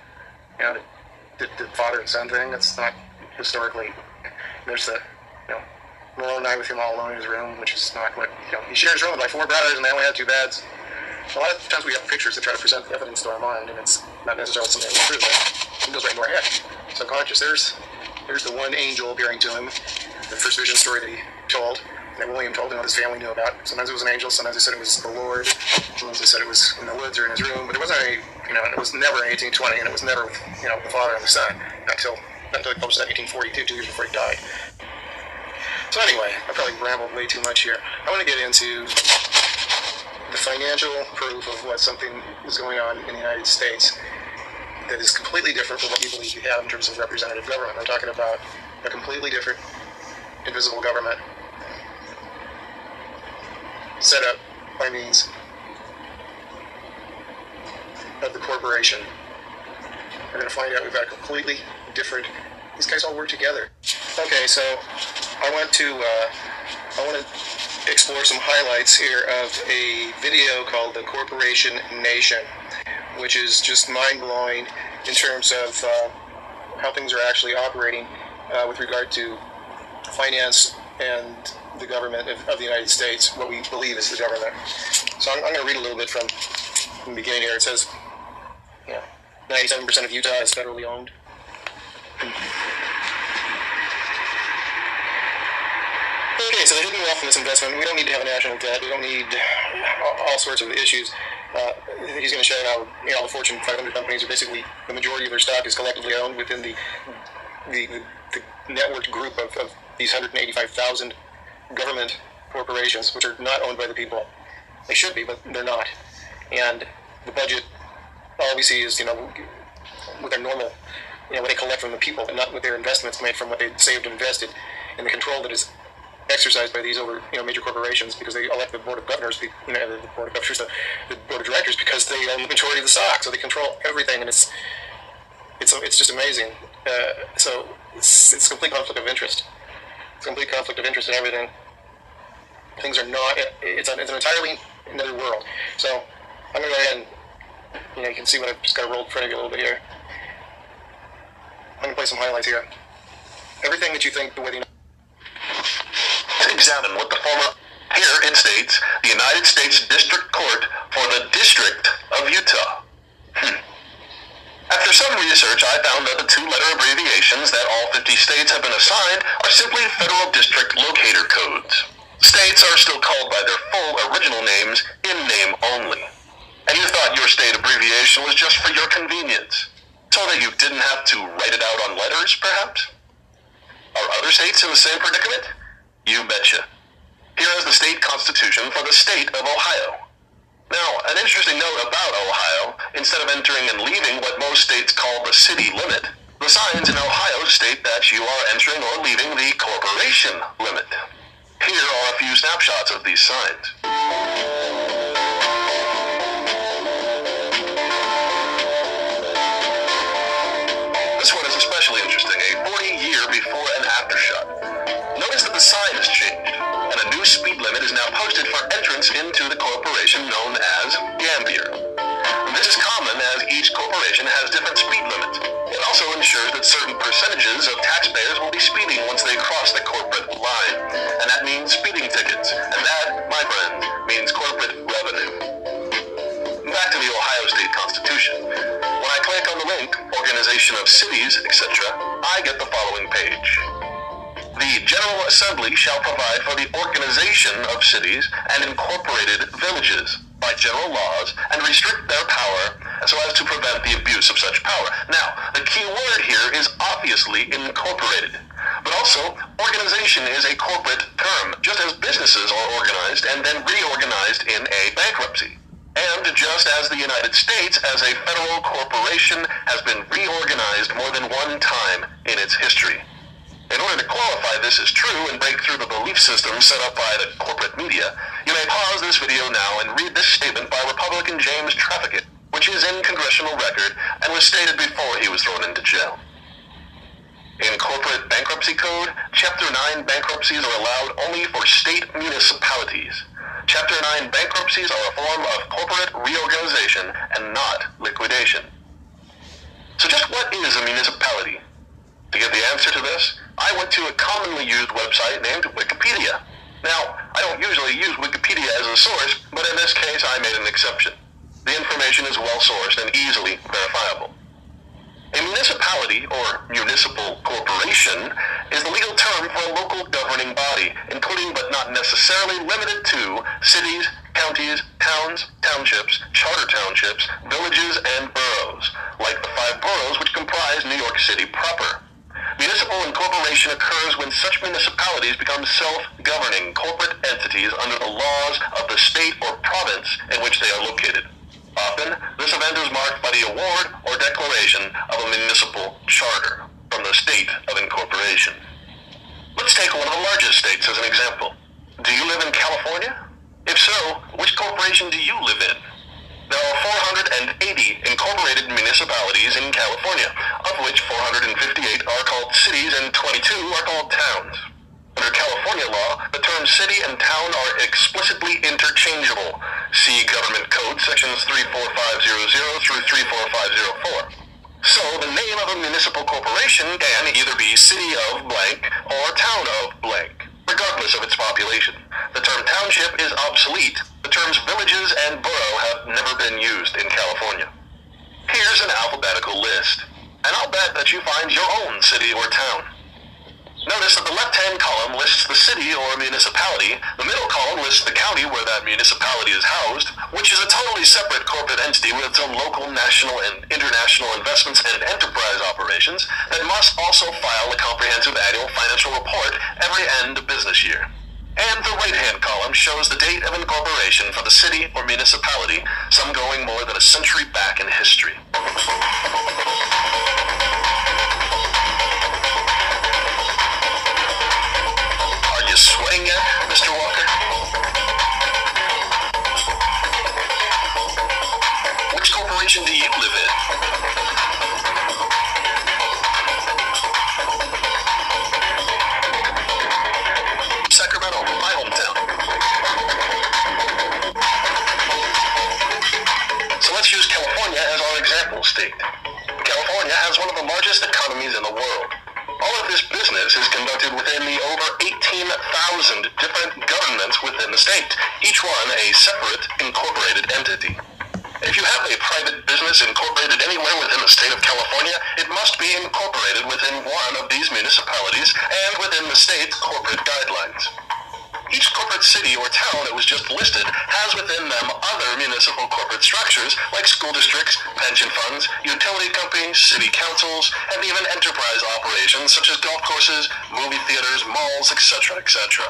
The father and son thing, that's not historically. There's the, Moroni with him all alone in his room, which is not what, he shares his room with like 4 brothers and they only had 2 beds. A lot of times we have pictures that try to present the evidence to our mind, and it's not necessarily something that's true, but it goes right into our head. Subconscious. There's the one angel appearing to him, the first vision story that he told, that William told, and what his family knew about. Sometimes it was an angel, sometimes they said it was the Lord, sometimes they said it was in the woods or in his room, but it wasn't it was never in 1820, and it was never with, the father and the son, until he published that in 1842, 2 years before he died. So anyway, I probably rambled way too much here. I want to get into the financial proof of what something is going on in the United States that is completely different from what you believe you have in terms of representative government. I'm talking about a completely different invisible government set up by means of the corporation. We're going to find out we've got a completely different... These guys all work together. Okay, so I want to explore some highlights here of a video called The Corporation Nation, which is just mind-blowing in terms of how things are actually operating with regard to finance and the government of the United States, what we believe is the government. So I'm going to read a little bit from the beginning here. It says, 97% of Utah is federally owned. Okay, so the hidden wealth from this investment, we don't need to have a national debt, we don't need all sorts of issues. He's going to show how the Fortune 500 companies are basically, the majority of their stock is collectively owned within the networked group of these 185,000 government corporations, which are not owned by the people. They should be, but they're not. And the budget, all we see is, with their normal, what they collect from the people, and not with their investments made from what they saved and invested, and the control that is exercised by these major corporations, because they elect the board of governors, the board of governors, the board of directors, because they own the majority of the stock, so they control everything, and it's just amazing. So it's complete conflict of interest. It's complete conflict of interest in everything. Things are not. It's an entirely another world. So I'm gonna go ahead and you can see what I've just got rolled in front of you a little bit here. I'm gonna play some highlights here. Everything that you think the way they examine what the former here in states, the United States District Court for the District of Utah. After some research, I found that the two-letter abbreviations that all 50 states have been assigned are simply federal district locator codes. States are still called by their full original names in name only. And you thought your state abbreviation was just for your convenience, so that you didn't have to write it out on letters, perhaps? Are other states in the same predicament? You betcha. Here is the state constitution for the state of Ohio. Now, an interesting note about Ohio, instead of entering and leaving what most states call the city limit, the signs in Ohio state that you are entering or leaving the corporation limit. Here are a few snapshots of these signs. This one is especially interesting, a 40-year before and after shot. Notice that the sign has changed, and a new speed limit is now posted for entrance into the corporation known as Gambier. This is common as each corporation has different speed limits. It also ensures that certain percentages of taxpayers will be speeding once they cross the corporate line, and that means speeding tickets, and that, my friend, means corporate revenue. Back to the Ohio State Constitution. When I click on the link, Organization of Cities, etc., I get the following page. The General Assembly shall provide for the organization of cities and incorporated villages by general laws and restrict their power so as to prevent the abuse of such power. Now, the key word here is obviously incorporated, but also organization is a corporate term, just as businesses are organized and then reorganized in a bankruptcy. And just as the United States as a federal corporation has been reorganized more than one time in its history. In order to qualify this as true and break through the belief system set up by the corporate media, you may pause this video now and read this statement by Republican James Traffickett, which is in congressional record and was stated before he was thrown into jail. In Corporate Bankruptcy Code, Chapter 9 bankruptcies are allowed only for state municipalities. Chapter 9 bankruptcies are a form of corporate reorganization and not liquidation. So just what is a municipality? To get the answer to this, I went to a commonly used website named Wikipedia. Now, I don't usually use Wikipedia as a source, but in this case I made an exception. The information is well-sourced and easily verifiable. A municipality, or municipal corporation, is the legal term for a local governing body, including but not necessarily limited to cities, counties, towns, townships, charter townships, villages, and boroughs, like the 5 boroughs which comprise New York City proper. Municipal incorporation occurs when such municipalities become self-governing corporate entities under the laws of the state or province in which they are located. Often, this event is marked by the award or declaration of a municipal charter from the state of incorporation. Let's take one of the largest states as an example. Do you live in California? If so, which corporation do you live in? There are 480 incorporated municipalities in California, of which 458 are called cities and 22 are called towns. Under California law, the terms city and town are explicitly interchangeable. See Government Code sections 34500 through 34504. So, the name of a municipal corporation can either be city of blank or town of blank, regardless of its population. The term township is obsolete. The terms villages and borough have never been used in California. Here's an alphabetical list, and I'll bet that you find your own city or town. Notice that the left-hand column lists the city or municipality, the middle column lists the county where that municipality is housed, which is a totally separate corporate entity with its own local, national, and international investments and enterprise operations that must also file a comprehensive annual financial report every end of business year. And the right-hand column shows the date of incorporation for the city or municipality, some going more than a century back in history. Are you sweating yet, Mr. Walker? Which corporation do you live in? Sacramento, my hometown. So let's use California as our example state. California has one of the largest economies in the world. All of this business is conducted within the over 18,000 different governments within the state, each one a separate incorporated entity. If you have a private business incorporated anywhere within the state of California, it must be incorporated within one of these municipalities and within the state's corporate guidelines. Each corporate city or town that was just listed has within them other municipal corporate structures like school districts, pension funds, utility companies, city councils, and even enterprise operations such as golf courses, movie theaters, malls, etc., etc.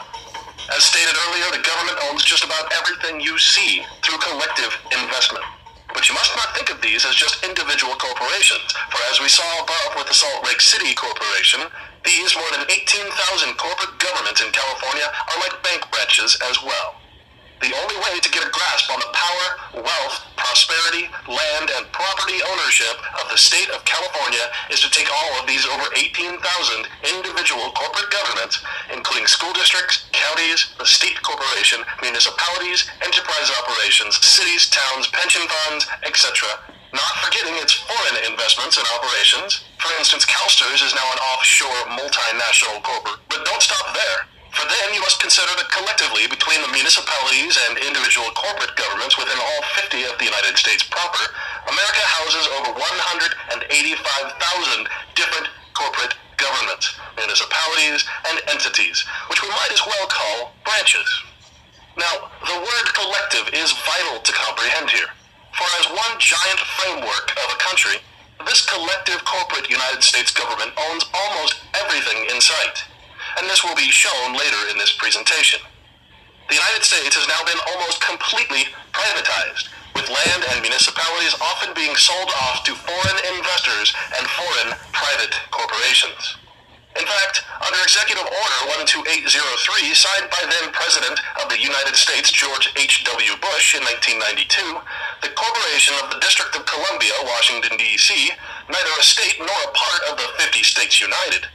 As stated earlier, the government owns just about everything you see through collective investment. But you must not think of these as just individual corporations, for as we saw above with the Salt Lake City Corporation, these more than 18,000 corporate governments in California are like bank branches as well. The only way to get a grasp on the power, wealth, prosperity, land, and property ownership of the state of California is to take all of these over 18,000 individual corporate governments, including school districts, counties, the state corporation, municipalities, enterprise operations, cities, towns, pension funds, etc., not forgetting its foreign investments and operations. For instance, CalSTRS is now an offshore multinational corporate. But don't stop there. For then, you must consider that collectively, between the municipalities and individual corporate governments within all 50 of the United States proper, America houses over 185,000 different corporate governments, municipalities, and entities, which we might as well call branches. Now, the word collective is vital to comprehend here, for as one giant framework of a country, this collective corporate United States government owns almost everything in sight. And this will be shown later in this presentation. The United States has now been almost completely privatized, with land and municipalities often being sold off to foreign investors and foreign private corporations. In fact, under Executive Order 12803, signed by then President of the United States, George H.W. Bush, in 1992, the Corporation of the District of Columbia, Washington, D.C., neither a state nor a part of the 50 States United,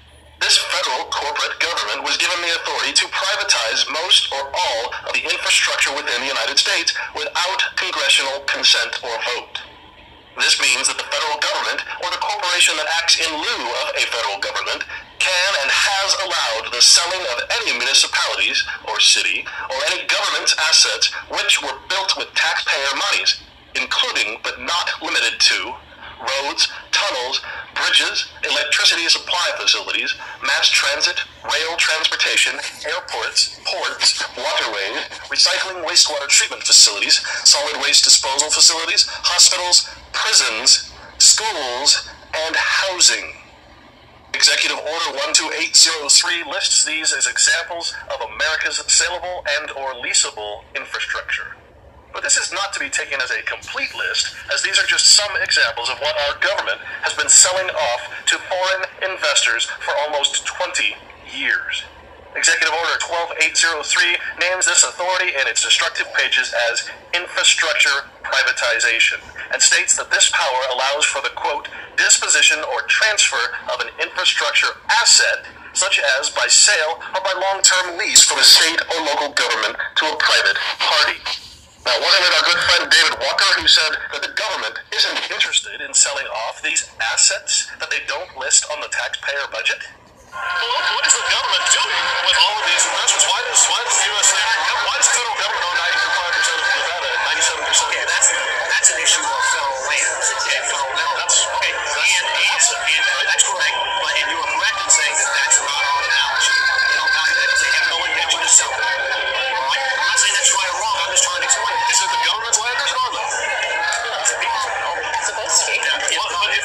this federal corporate government was given the authority to privatize most or all of the infrastructure within the United States without congressional consent or vote. This means that the federal government, or the corporation that acts in lieu of a federal government, can and has allowed the selling of any municipalities or city or any government's assets which were built with taxpayer monies, including but not limited to roads, tunnels, bridges, electricity supply facilities, mass transit, rail transportation, airports, ports, waterways, recycling wastewater treatment facilities, solid waste disposal facilities, hospitals, prisons, schools, and housing. Executive Order 12803 lists these as examples of America's saleable and or leasable infrastructure. But this is not to be taken as a complete list, as these are just some examples of what our government has been selling off to foreign investors for almost 20 years. Executive Order 12803 names this authority in its destructive pages as infrastructure privatization, and states that this power allows for the, quote, disposition or transfer of an infrastructure asset, such as by sale or by long-term lease from a state or local government to a private party. Now, wasn't it our good friend David Walker who said that the government isn't interested in selling off these assets that they don't list on the taxpayer budget? Well, what is the government doing with all of these investments? Why does the U.S. why does the federal government own 95% of Nevada, 97%? Okay, that's an issue of federal lands. Okay, federal land. That's correct. And you are correct in saying that that's not our analogy. They don't value that because they have no intention to sell it. All right? I'm not saying that's right or wrong. I'm just trying to explain. Is it the government's land or is it our land? It's a people's land. It's supposed to be.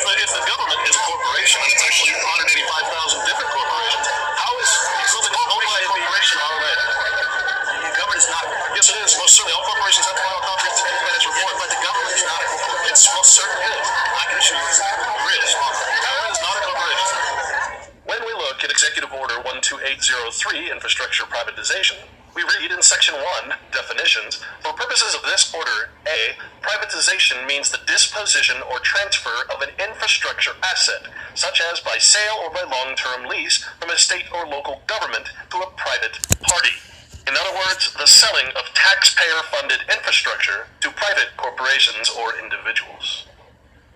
But if the government is a corporation, and it's actually 185,000 different corporations, how is something owned by a corporation our land? The government is not. Yes, it is. Most certainly, all corporations have to file a comprehensive independence report. But the government is not a corporation. It's most certainly is. I can assure you. Really? It is not a corporation. When we look at Executive Order 12803, infrastructure privatization, we read in Section 1, definitions, for purposes of this order, A, privatization means the disposition or transfer of an infrastructure asset, such as by sale or by long-term lease from a state or local government to a private party. In other words, the selling of taxpayer-funded infrastructure to private corporations or individuals.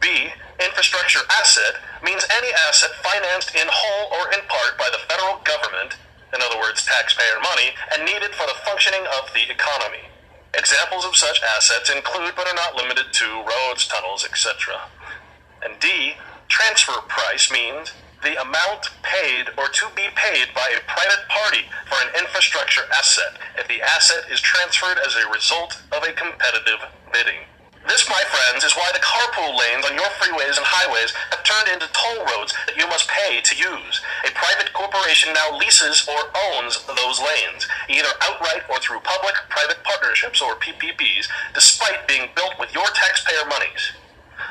B, infrastructure asset means any asset financed in whole or in part by the federal government, in other words, taxpayer money, and needed for the functioning of the economy. Examples of such assets include but are not limited to roads, tunnels, etc. And D, transfer price means the amount paid or to be paid by a private party for an infrastructure asset if the asset is transferred as a result of a competitive bidding. This, my friends, is why the carpool lanes on your freeways and highways have turned into toll roads that you must pay to use. A private corporation now leases or owns those lanes, either outright or through public-private partnerships or PPPs, despite being built with your taxpayer monies.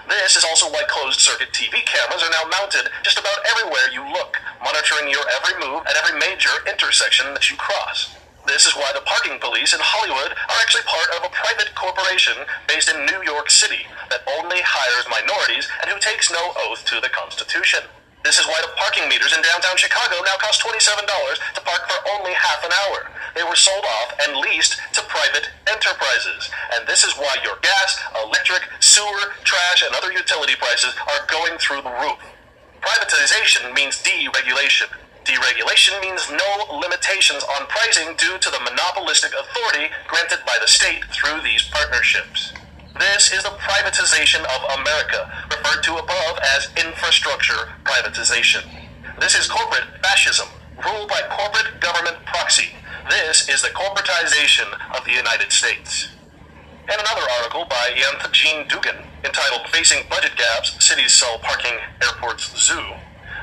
This is also why closed-circuit TV cameras are now mounted just about everywhere you look, monitoring your every move at every major intersection that you cross. This is why the parking police in Hollywood are actually part of a private corporation based in New York City that only hires minorities and who takes no oath to the Constitution. This is why the parking meters in downtown Chicago now cost $27 to park for only half an hour. They were sold off and leased to private enterprises. And this is why your gas, electric, sewer, trash, and other utility prices are going through the roof. Privatization means deregulation. Deregulation means no limitations on pricing due to the monopolistic authority granted by the state through these partnerships. This is the privatization of America, referred to above as infrastructure privatization. This is corporate fascism, ruled by corporate government proxy. This is the corporatization of the United States. In another article by Jean Dugan, entitled Facing Budget Gaps, Cities Sell Parking, Airports Zoo,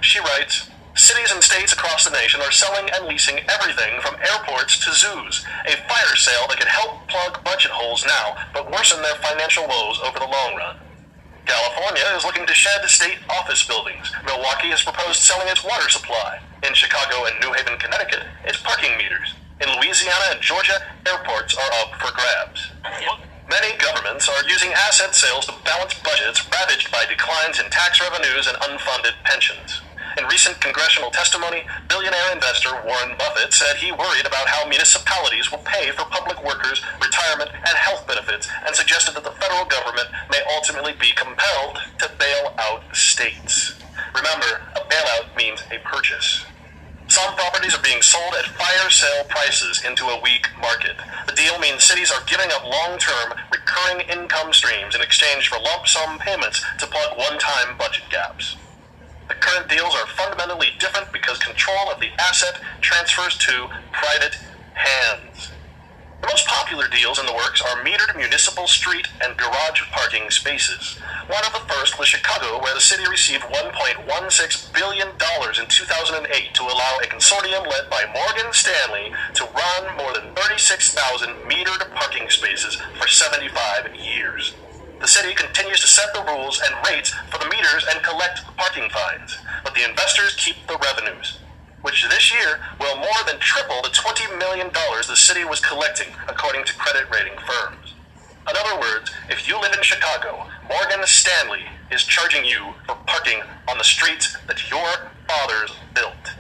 she writes, cities and states across the nation are selling and leasing everything from airports to zoos, a fire sale that could help plug budget holes now, but worsen their financial woes over the long run. California is looking to shed state office buildings. Milwaukee has proposed selling its water supply. In Chicago and New Haven, Connecticut, it's parking meters. In Louisiana and Georgia, airports are up for grabs. Many governments are using asset sales to balance budgets ravaged by declines in tax revenues and unfunded pensions. In recent congressional testimony, billionaire investor Warren Buffett said he worried about how municipalities will pay for public workers' retirement and health benefits, and suggested that the federal government may ultimately be compelled to bail out states. Remember, a bailout means a purchase. Some properties are being sold at fire sale prices into a weak market. The deal means cities are giving up long-term, recurring recurring income streams in exchange for lump sum payments to plug one-time budget gaps. The current deals are fundamentally different because control of the asset transfers to private hands. The most popular deals in the works are metered municipal street and garage parking spaces. One of the first was Chicago, where the city received $1.16 billion in 2008 to allow a consortium led by Morgan Stanley to run more than 36,000 metered parking spaces for 75 years. The city continues to set the rules and rates for the meters and collect the parking fines, but the investors keep the revenues, which this year will more than triple the $20 million the city was collecting, according to credit rating firms. In other words, if you live in Chicago, Morgan Stanley is charging you for parking on the streets that your fathers built.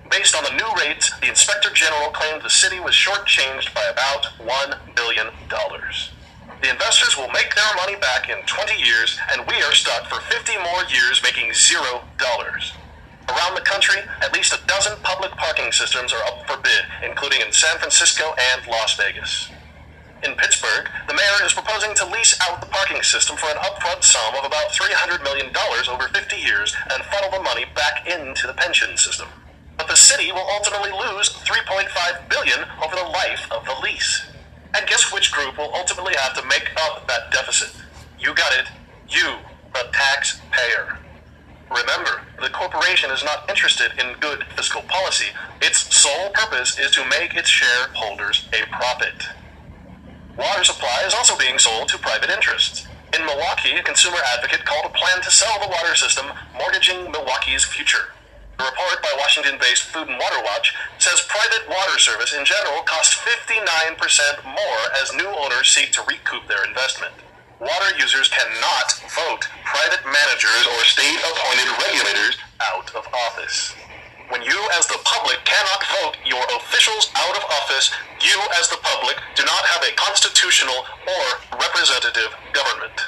Based on the new rates, the Inspector General claimed the city was shortchanged by about $1 billion. The investors will make their money back in 20 years, and we are stuck for 50 more years making $0. Around the country, at least a dozen public parking systems are up for bid, including in San Francisco and Las Vegas. In Pittsburgh, the mayor is proposing to lease out the parking system for an upfront sum of about $300 million over 50 years and funnel the money back into the pension system. But the city will ultimately lose $3.5 billion over the life of the lease. And guess which group will ultimately have to make up that deficit? You got it. You, the taxpayer. Remember, the corporation is not interested in good fiscal policy. Its sole purpose is to make its shareholders a profit. Water supply is also being sold to private interests. In Milwaukee, a consumer advocate called a plan to sell the water system, mortgaging Milwaukee's future. A report by Washington-based Food and Water Watch says private water service in general costs 59% more as new owners seek to recoup their investment. Water users cannot vote private managers or state-appointed regulators out of office. When you as the public cannot vote your officials out of office, you as the public do not have a constitutional or representative government.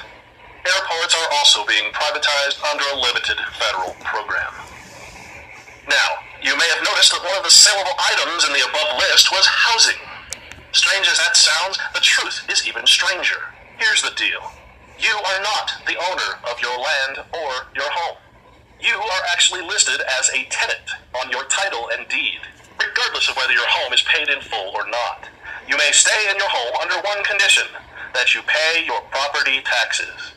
Airports are also being privatized under a limited federal program. Now, you may have noticed that one of the saleable items in the above list was housing. Strange as that sounds, the truth is even stranger. Here's the deal. You are not the owner of your land or your home. You are actually listed as a tenant on your title and deed, regardless of whether your home is paid in full or not. You may stay in your home under one condition, that you pay your property taxes.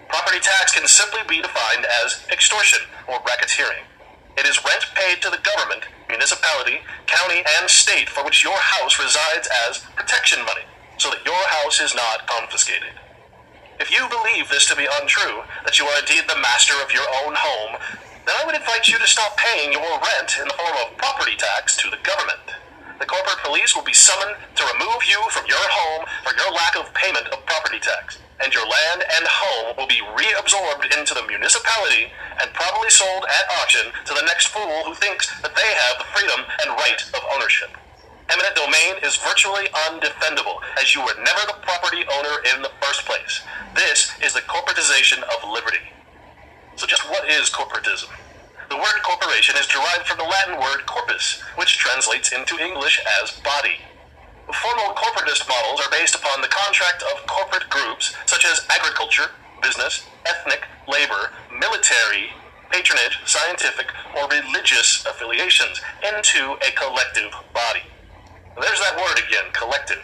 Property tax can simply be defined as extortion or racketeering. It is rent paid to the government, municipality, county, and state for which your house resides as protection money, so that your house is not confiscated. If you believe this to be untrue, that you are indeed the master of your own home, then I would invite you to stop paying your rent in the form of property tax to the government. The corporate police will be summoned to remove you from your home for your lack of payment of property tax, and your land and home will be reabsorbed into the municipality and probably sold at auction to the next fool who thinks that they have the freedom and right of ownership. Eminent domain is virtually undefendable, as you were never the property owner in the first place. This is the corporatization of liberty. So just what is corporatism? The word corporation is derived from the Latin word corpus, which translates into English as body. Formal corporatist models are based upon the contract of corporate groups such as agriculture, business, ethnic, labor, military, patronage, scientific, or religious affiliations into a collective body. There's that word again, collective.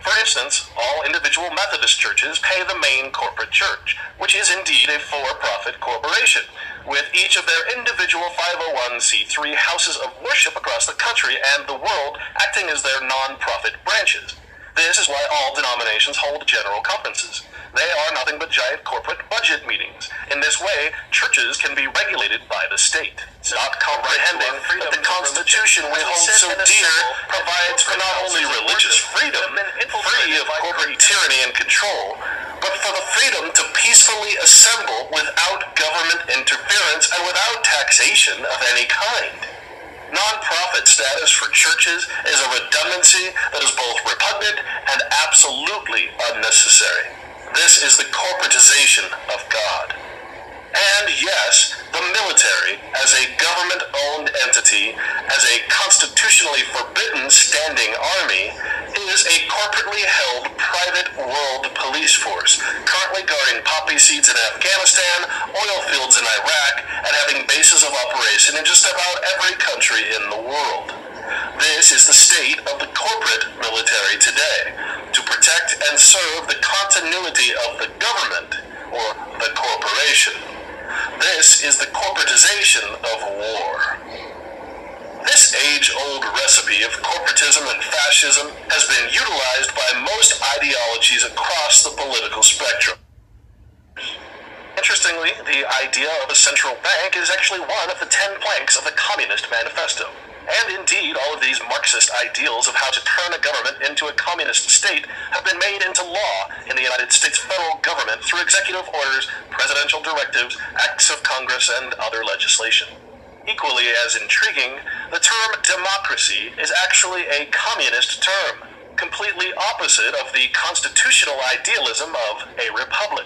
For instance, all individual Methodist churches pay the main corporate church, which is indeed a for-profit corporation, with each of their individual 501c3 houses of worship across the country and the world acting as their non-profit branches. This is why all denominations hold general conferences. They are nothing but giant corporate budget meetings. In this way, churches can be regulated by the state. Not comprehending that the Constitution we hold so dear provides for not only religious freedom, free of corporate tyranny and control, but for the freedom to peacefully assemble without government interference and without taxation of any kind. Non-profit status for churches is a redundancy that is both repugnant and absolutely unnecessary. This is the corporatization of God. And yes, the military as a government-owned entity, as a constitutionally forbidden standing army, is a corporately held private world police force, currently guarding poppy seeds in Afghanistan, oil fields in Iraq, and having bases of operation in just about every country in the world. This is the state of the corporate military today, to protect and serve the continuity of the government, or the corporation. This is the corporatization of war. This age-old recipe of corporatism and fascism has been utilized by most ideologies across the political spectrum. Interestingly, the idea of a central bank is actually one of the 10 planks of the Communist Manifesto. And indeed, all of these Marxist ideals of how to turn a government into a communist state have been made into law in the United States federal government through executive orders, presidential directives, acts of Congress, and other legislation. Equally as intriguing, the term democracy is actually a communist term, completely opposite of the constitutional idealism of a republic.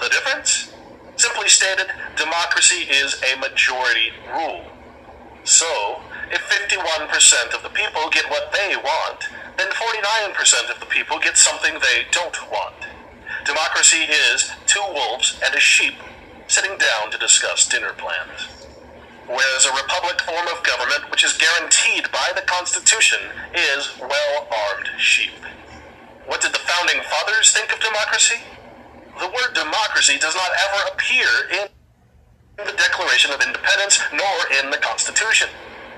The difference? Simply stated, democracy is a majority rule. So, if 51% of the people get what they want, then 49% of the people get something they don't want. Democracy is two wolves and a sheep sitting down to discuss dinner plans. Whereas a republic form of government, which is guaranteed by the Constitution, is well-armed sheep. What did the Founding Fathers think of democracy? The word democracy does not ever appear in the Declaration of Independence nor in the Constitution.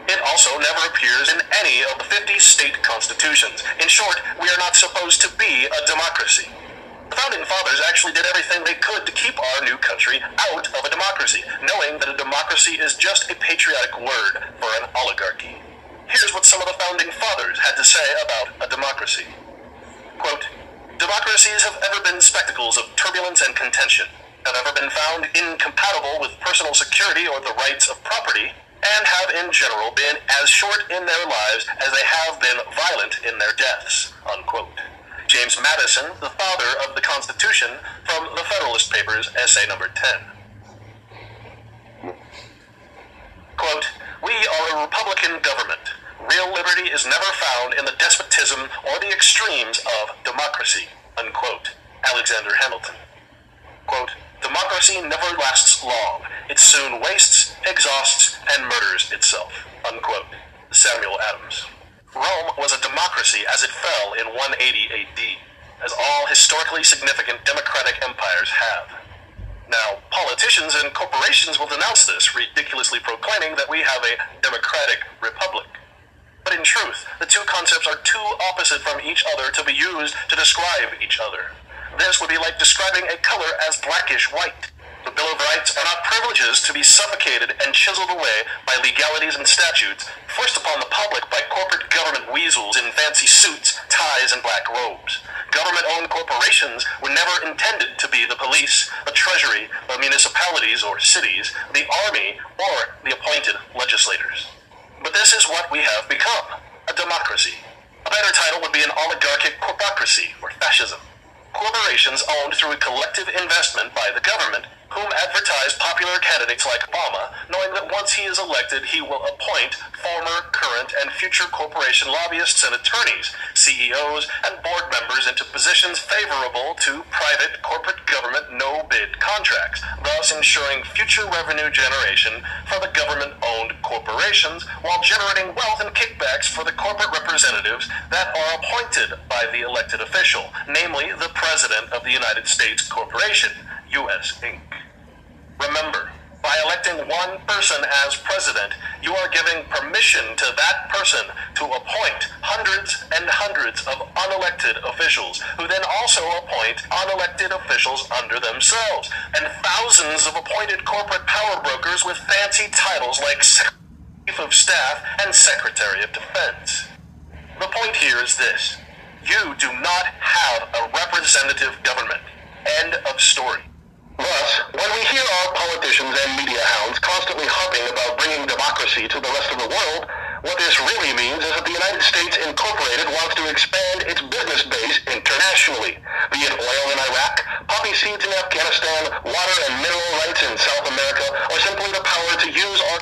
It also never appears in any of the 50 state constitutions. In short, we are not supposed to be a democracy. The Founding Fathers actually did everything they could to keep our new country out of a democracy, knowing that a democracy is just a patriotic word for an oligarchy. Here's what some of the Founding Fathers had to say about a democracy. Quote, "Democracies have ever been spectacles of turbulence and contention, have ever been found incompatible with personal security or the rights of property, and have in general been as short in their lives as they have been violent in their deaths." Unquote. James Madison, the father of the Constitution, from the Federalist Papers, essay number 10. Quote, "We are a republican government. Real liberty is never found in the despotism or the extremes of democracy." Unquote. Alexander Hamilton. Quote, "Democracy never lasts long. It soon wastes, exhausts, and murders itself." Unquote. Samuel Adams. Rome was a democracy as it fell in 180 AD, as all historically significant democratic empires have. Now, politicians and corporations will denounce this, ridiculously proclaiming that we have a democratic republic. But in truth, the two concepts are too opposite from each other to be used to describe each other. This would be like describing a color as blackish white. The Bill of Rights are not privileges to be suffocated and chiseled away by legalities and statutes forced upon the public by corporate government weasels in fancy suits, ties, and black robes. Government-owned corporations were never intended to be the police, the treasury, the municipalities or cities, the army, or the appointed legislators. But this is what we have become, a democracy. A better title would be an oligarchic corpocracy, or fascism. Corporations owned through a collective investment by the government, whom advertise popular candidates like Obama, knowing that once he is elected, he will appoint former, current, and future corporation lobbyists and attorneys, CEOs, and board members into positions favorable to private corporate government no-bid contracts, thus ensuring future revenue generation for the government-owned corporations while generating wealth and kickbacks for the corporate representatives that are appointed by the elected official, namely the President of the United States Corporation, U.S. Inc. Remember, by electing one person as president, you are giving permission to that person to appoint hundreds and hundreds of unelected officials, who then also appoint unelected officials under themselves, and thousands of appointed corporate power brokers with fancy titles like Chief of Staff and Secretary of Defense. The point here is this: you do not have a representative government. End of story. Thus, when we hear our politicians and media hounds constantly harping about bringing democracy to the rest of the world, what this really means is that the United States Incorporated wants to expand its business base internationally, be it oil in Iraq, poppy seeds in Afghanistan, water and mineral rights in South America, or simply the power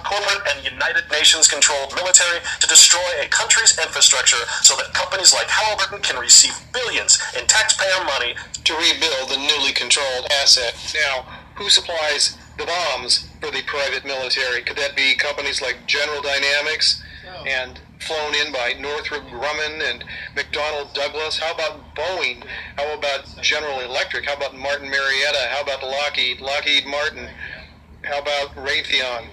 corporate and United Nations-controlled military to destroy a country's infrastructure so that companies like Halliburton can receive billions in taxpayer money to rebuild the newly controlled asset. Now, who supplies the bombs for the private military? Could that be companies like General Dynamics and flown in by Northrop Grumman and McDonnell Douglas? How about Boeing? How about General Electric? How about Martin Marietta? How about Lockheed Martin? How about Raytheon?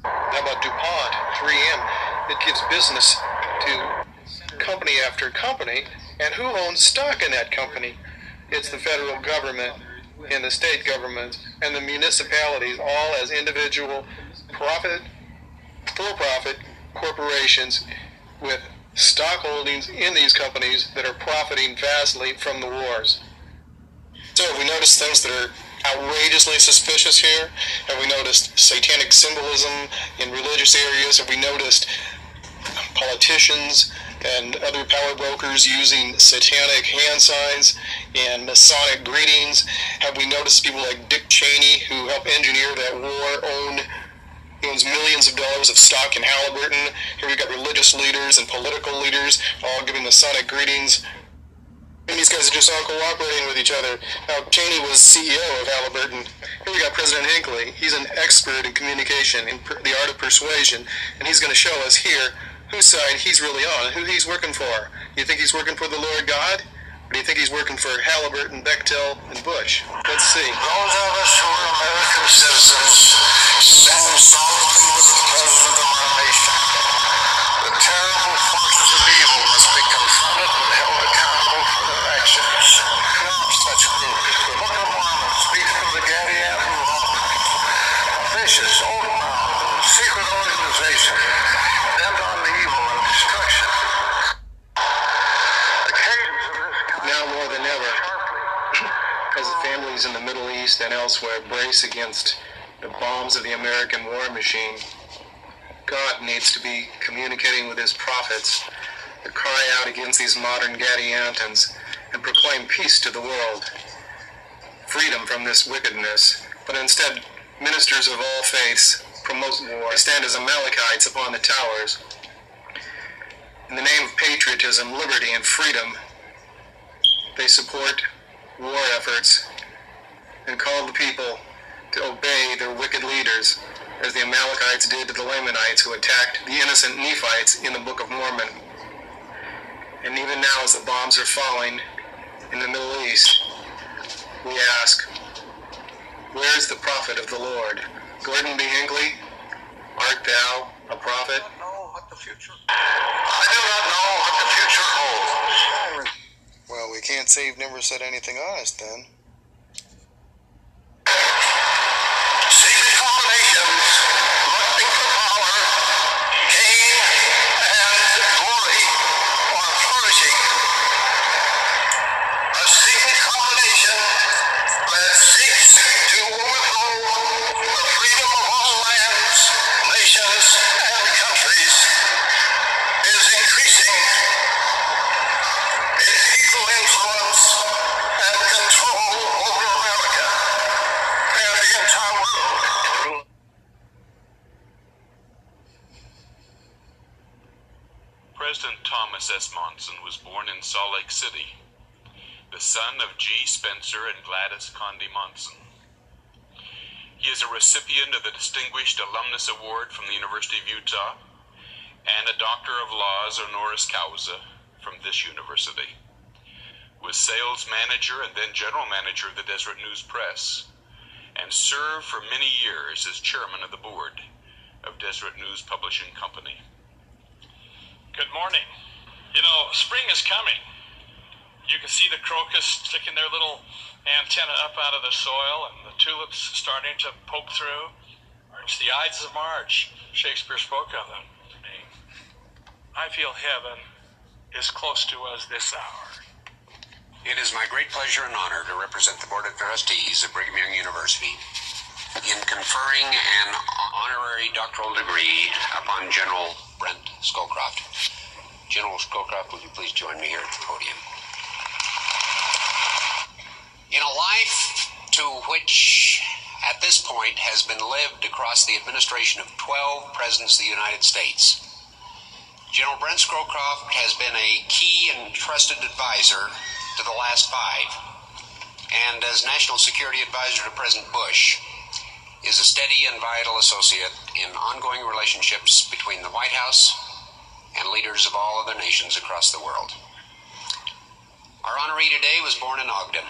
How about DuPont, 3M? It gives business to company after company. And who owns stock in that company? It's the federal government and the state governments and the municipalities, all as individual for-profit corporations with stock holdings in these companies that are profiting vastly from the wars. So have we noticed things that are outrageously suspicious here? Have we noticed satanic symbolism in religious areas? Have we noticed politicians and other power brokers using satanic hand signs and Masonic greetings? Have we noticed people like Dick Cheney, who helped engineer that war, owns millions of dollars of stock in Halliburton? Here we've got religious leaders and political leaders all giving Masonic greetings. And these guys are just all cooperating with each other. Now, Cheney was CEO of Halliburton. Here we got President Hinckley. He's an expert in communication, in the art of persuasion, and he's going to show us here whose side he's really on, who he's working for. You think he's working for the Lord God? Or do you think he's working for Halliburton, Bechtel, and Bush? Let's see. Those of us who are American citizens stand solemnly with the President of our nation. The terrible forces of evil must be confronted and held accountable for their actions. Such groups, the Book of Mormon speaks of the Gadianton law, vicious, oath-bound, and secret organization bent on the evil and destruction. Now more than ever, as the families in the Middle East and elsewhere brace against the bombs of the American war machine, God needs to be communicating with his prophets to cry out against these modern Gadiantons and proclaim peace to the world, freedom from this wickedness. But instead, ministers of all faiths promote war. They stand as Amalekites upon the towers. In the name of patriotism, liberty, and freedom, they support war efforts and call the people to obey their wicked leaders, as the Amalekites did to the Lamanites who attacked the innocent Nephites in the Book of Mormon. And even now, as the bombs are falling in the Middle East, we ask, where is the prophet of the Lord? Gordon B. Hinckley, art thou a prophet? I do not know what the future holds. Well, we can't say you've never said anything honest, then. Secret combinations, lusting for power, gain, and glory are flourishing. A secret combination that seeks to overthrow the freedom of all lands, nations, and countries is increasing. Its evil influence and control over America and the entire world. President Thomas S. Monson was born in Salt Lake City, the son of G. Spencer and Gladys Conde Monson. He is a recipient of the Distinguished Alumnus Award from the University of Utah and a Doctor of Laws honoris causa from this university. Was sales manager and then general manager of the Deseret News Press, and served for many years as chairman of the board of Deseret News Publishing Company. Good morning. You know, spring is coming. You can see the crocus sticking their little antenna up out of the soil and the tulips starting to poke through. It's the Ides of March. Shakespeare spoke of them. I feel heaven is close to us this hour. It is my great pleasure and honor to represent the Board of Trustees of Brigham Young University in conferring an honorary doctoral degree upon General Brent Scowcroft. General Scowcroft, would you please join me here at the podium? In a life to which at this point has been lived across the administration of 12 presidents of the United States. General Brent Scowcroft has been a key and trusted advisor to the last 5, and as National Security Advisor to President Bush, is a steady and vital associate in ongoing relationships between the White House and leaders of all other nations across the world. Our honoree today was born in Ogden,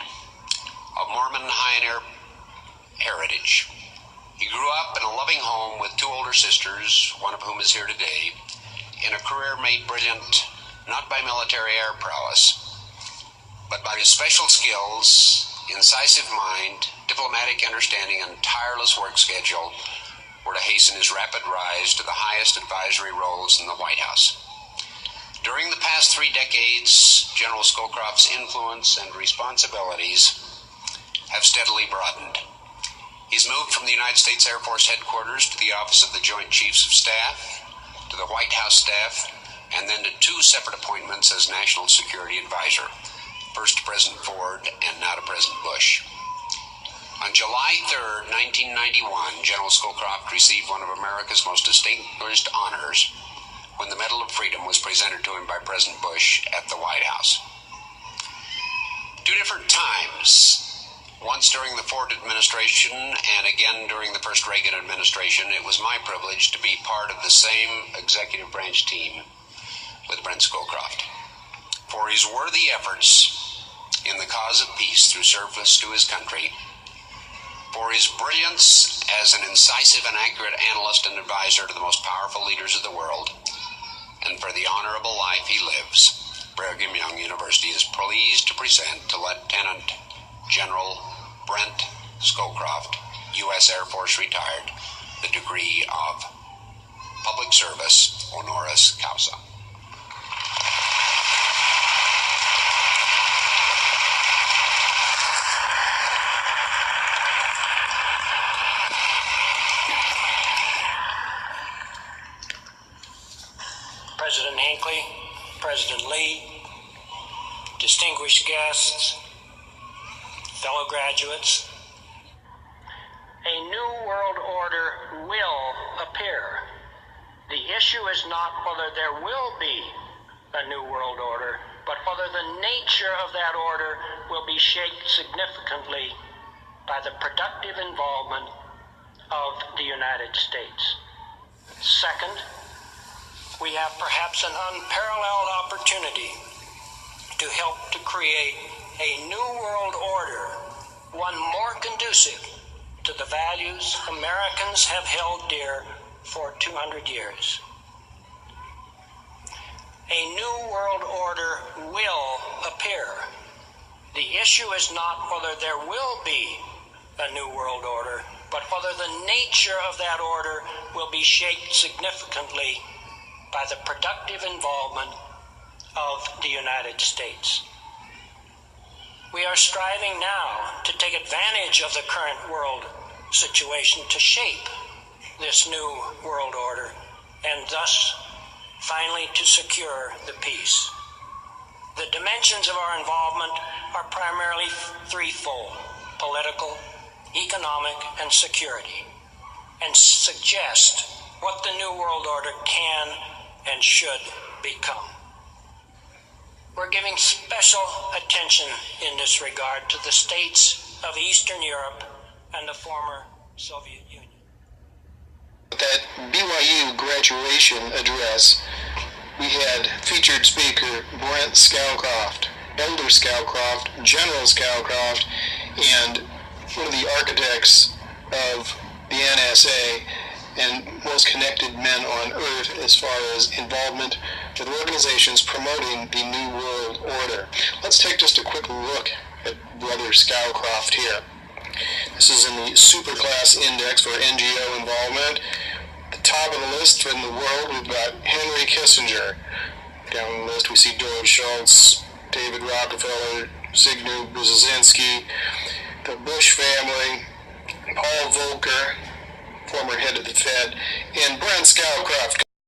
of Mormon pioneer heritage. He grew up in a loving home with 2 older sisters, one of whom is here today, in a career made brilliant not by military air prowess, but by his special skills, incisive mind, diplomatic understanding, and tireless work schedule were to hasten his rapid rise to the highest advisory roles in the White House. During the past 3 decades, General Scowcroft's influence and responsibilities have steadily broadened. He's moved from the United States Air Force headquarters to the Office of the Joint Chiefs of Staff, to the White House staff, and then to 2 separate appointments as National Security Advisor, first to President Ford and now to President Bush. On July 3, 1991, General Scowcroft received one of America's most distinguished honors when the Medal of Freedom was presented to him by President Bush at the White House. 2 different times, once during the Ford administration and again during the first Reagan administration, it was my privilege to be part of the same executive branch team with Brent Scowcroft. For his worthy efforts in the cause of peace through service to his country, for his brilliance as an incisive and accurate analyst and advisor to the most powerful leaders of the world, and for the honorable life he lives, Brigham Young University is pleased to present to Lieutenant General Brent Scowcroft, U.S. Air Force retired, the degree of Public Service Honoris Causa. President Hinckley, President Lee, distinguished guests, fellow graduates, a new world order will appear. The issue is not whether there will be a new world order, but whether the nature of that order will be shaped significantly by the productive involvement of the United States. Second, we have perhaps an unparalleled opportunity to help to create a new world order, one more conducive to the values Americans have held dear for 200 years. A new world order will appear. The issue is not whether there will be a new world order, but whether the nature of that order will be shaped significantly by the productive involvement of the United States. We are striving now to take advantage of the current world situation to shape this new world order and thus finally to secure the peace. The dimensions of our involvement are primarily threefold: political, economic, and security, and suggest what the new world order can and should become. We're giving special attention in this regard to the states of Eastern Europe and the former Soviet Union. That BYU graduation address, we had featured speaker Brent Scowcroft, Elder Scowcroft, General Scowcroft, and one of the architects of the NSA and most connected men on earth as far as involvement with organizations promoting the New World Order. Let's take just a quick look at Brother Scowcroft here. This is in the Superclass Index for NGO involvement. At the top of the list in the world, we've got Henry Kissinger. Down the list, we see George Shultz, David Rockefeller, Zbigniew Brzezinski, the Bush family, Paul Volcker, former head of the Fed, and Brent Scowcroft.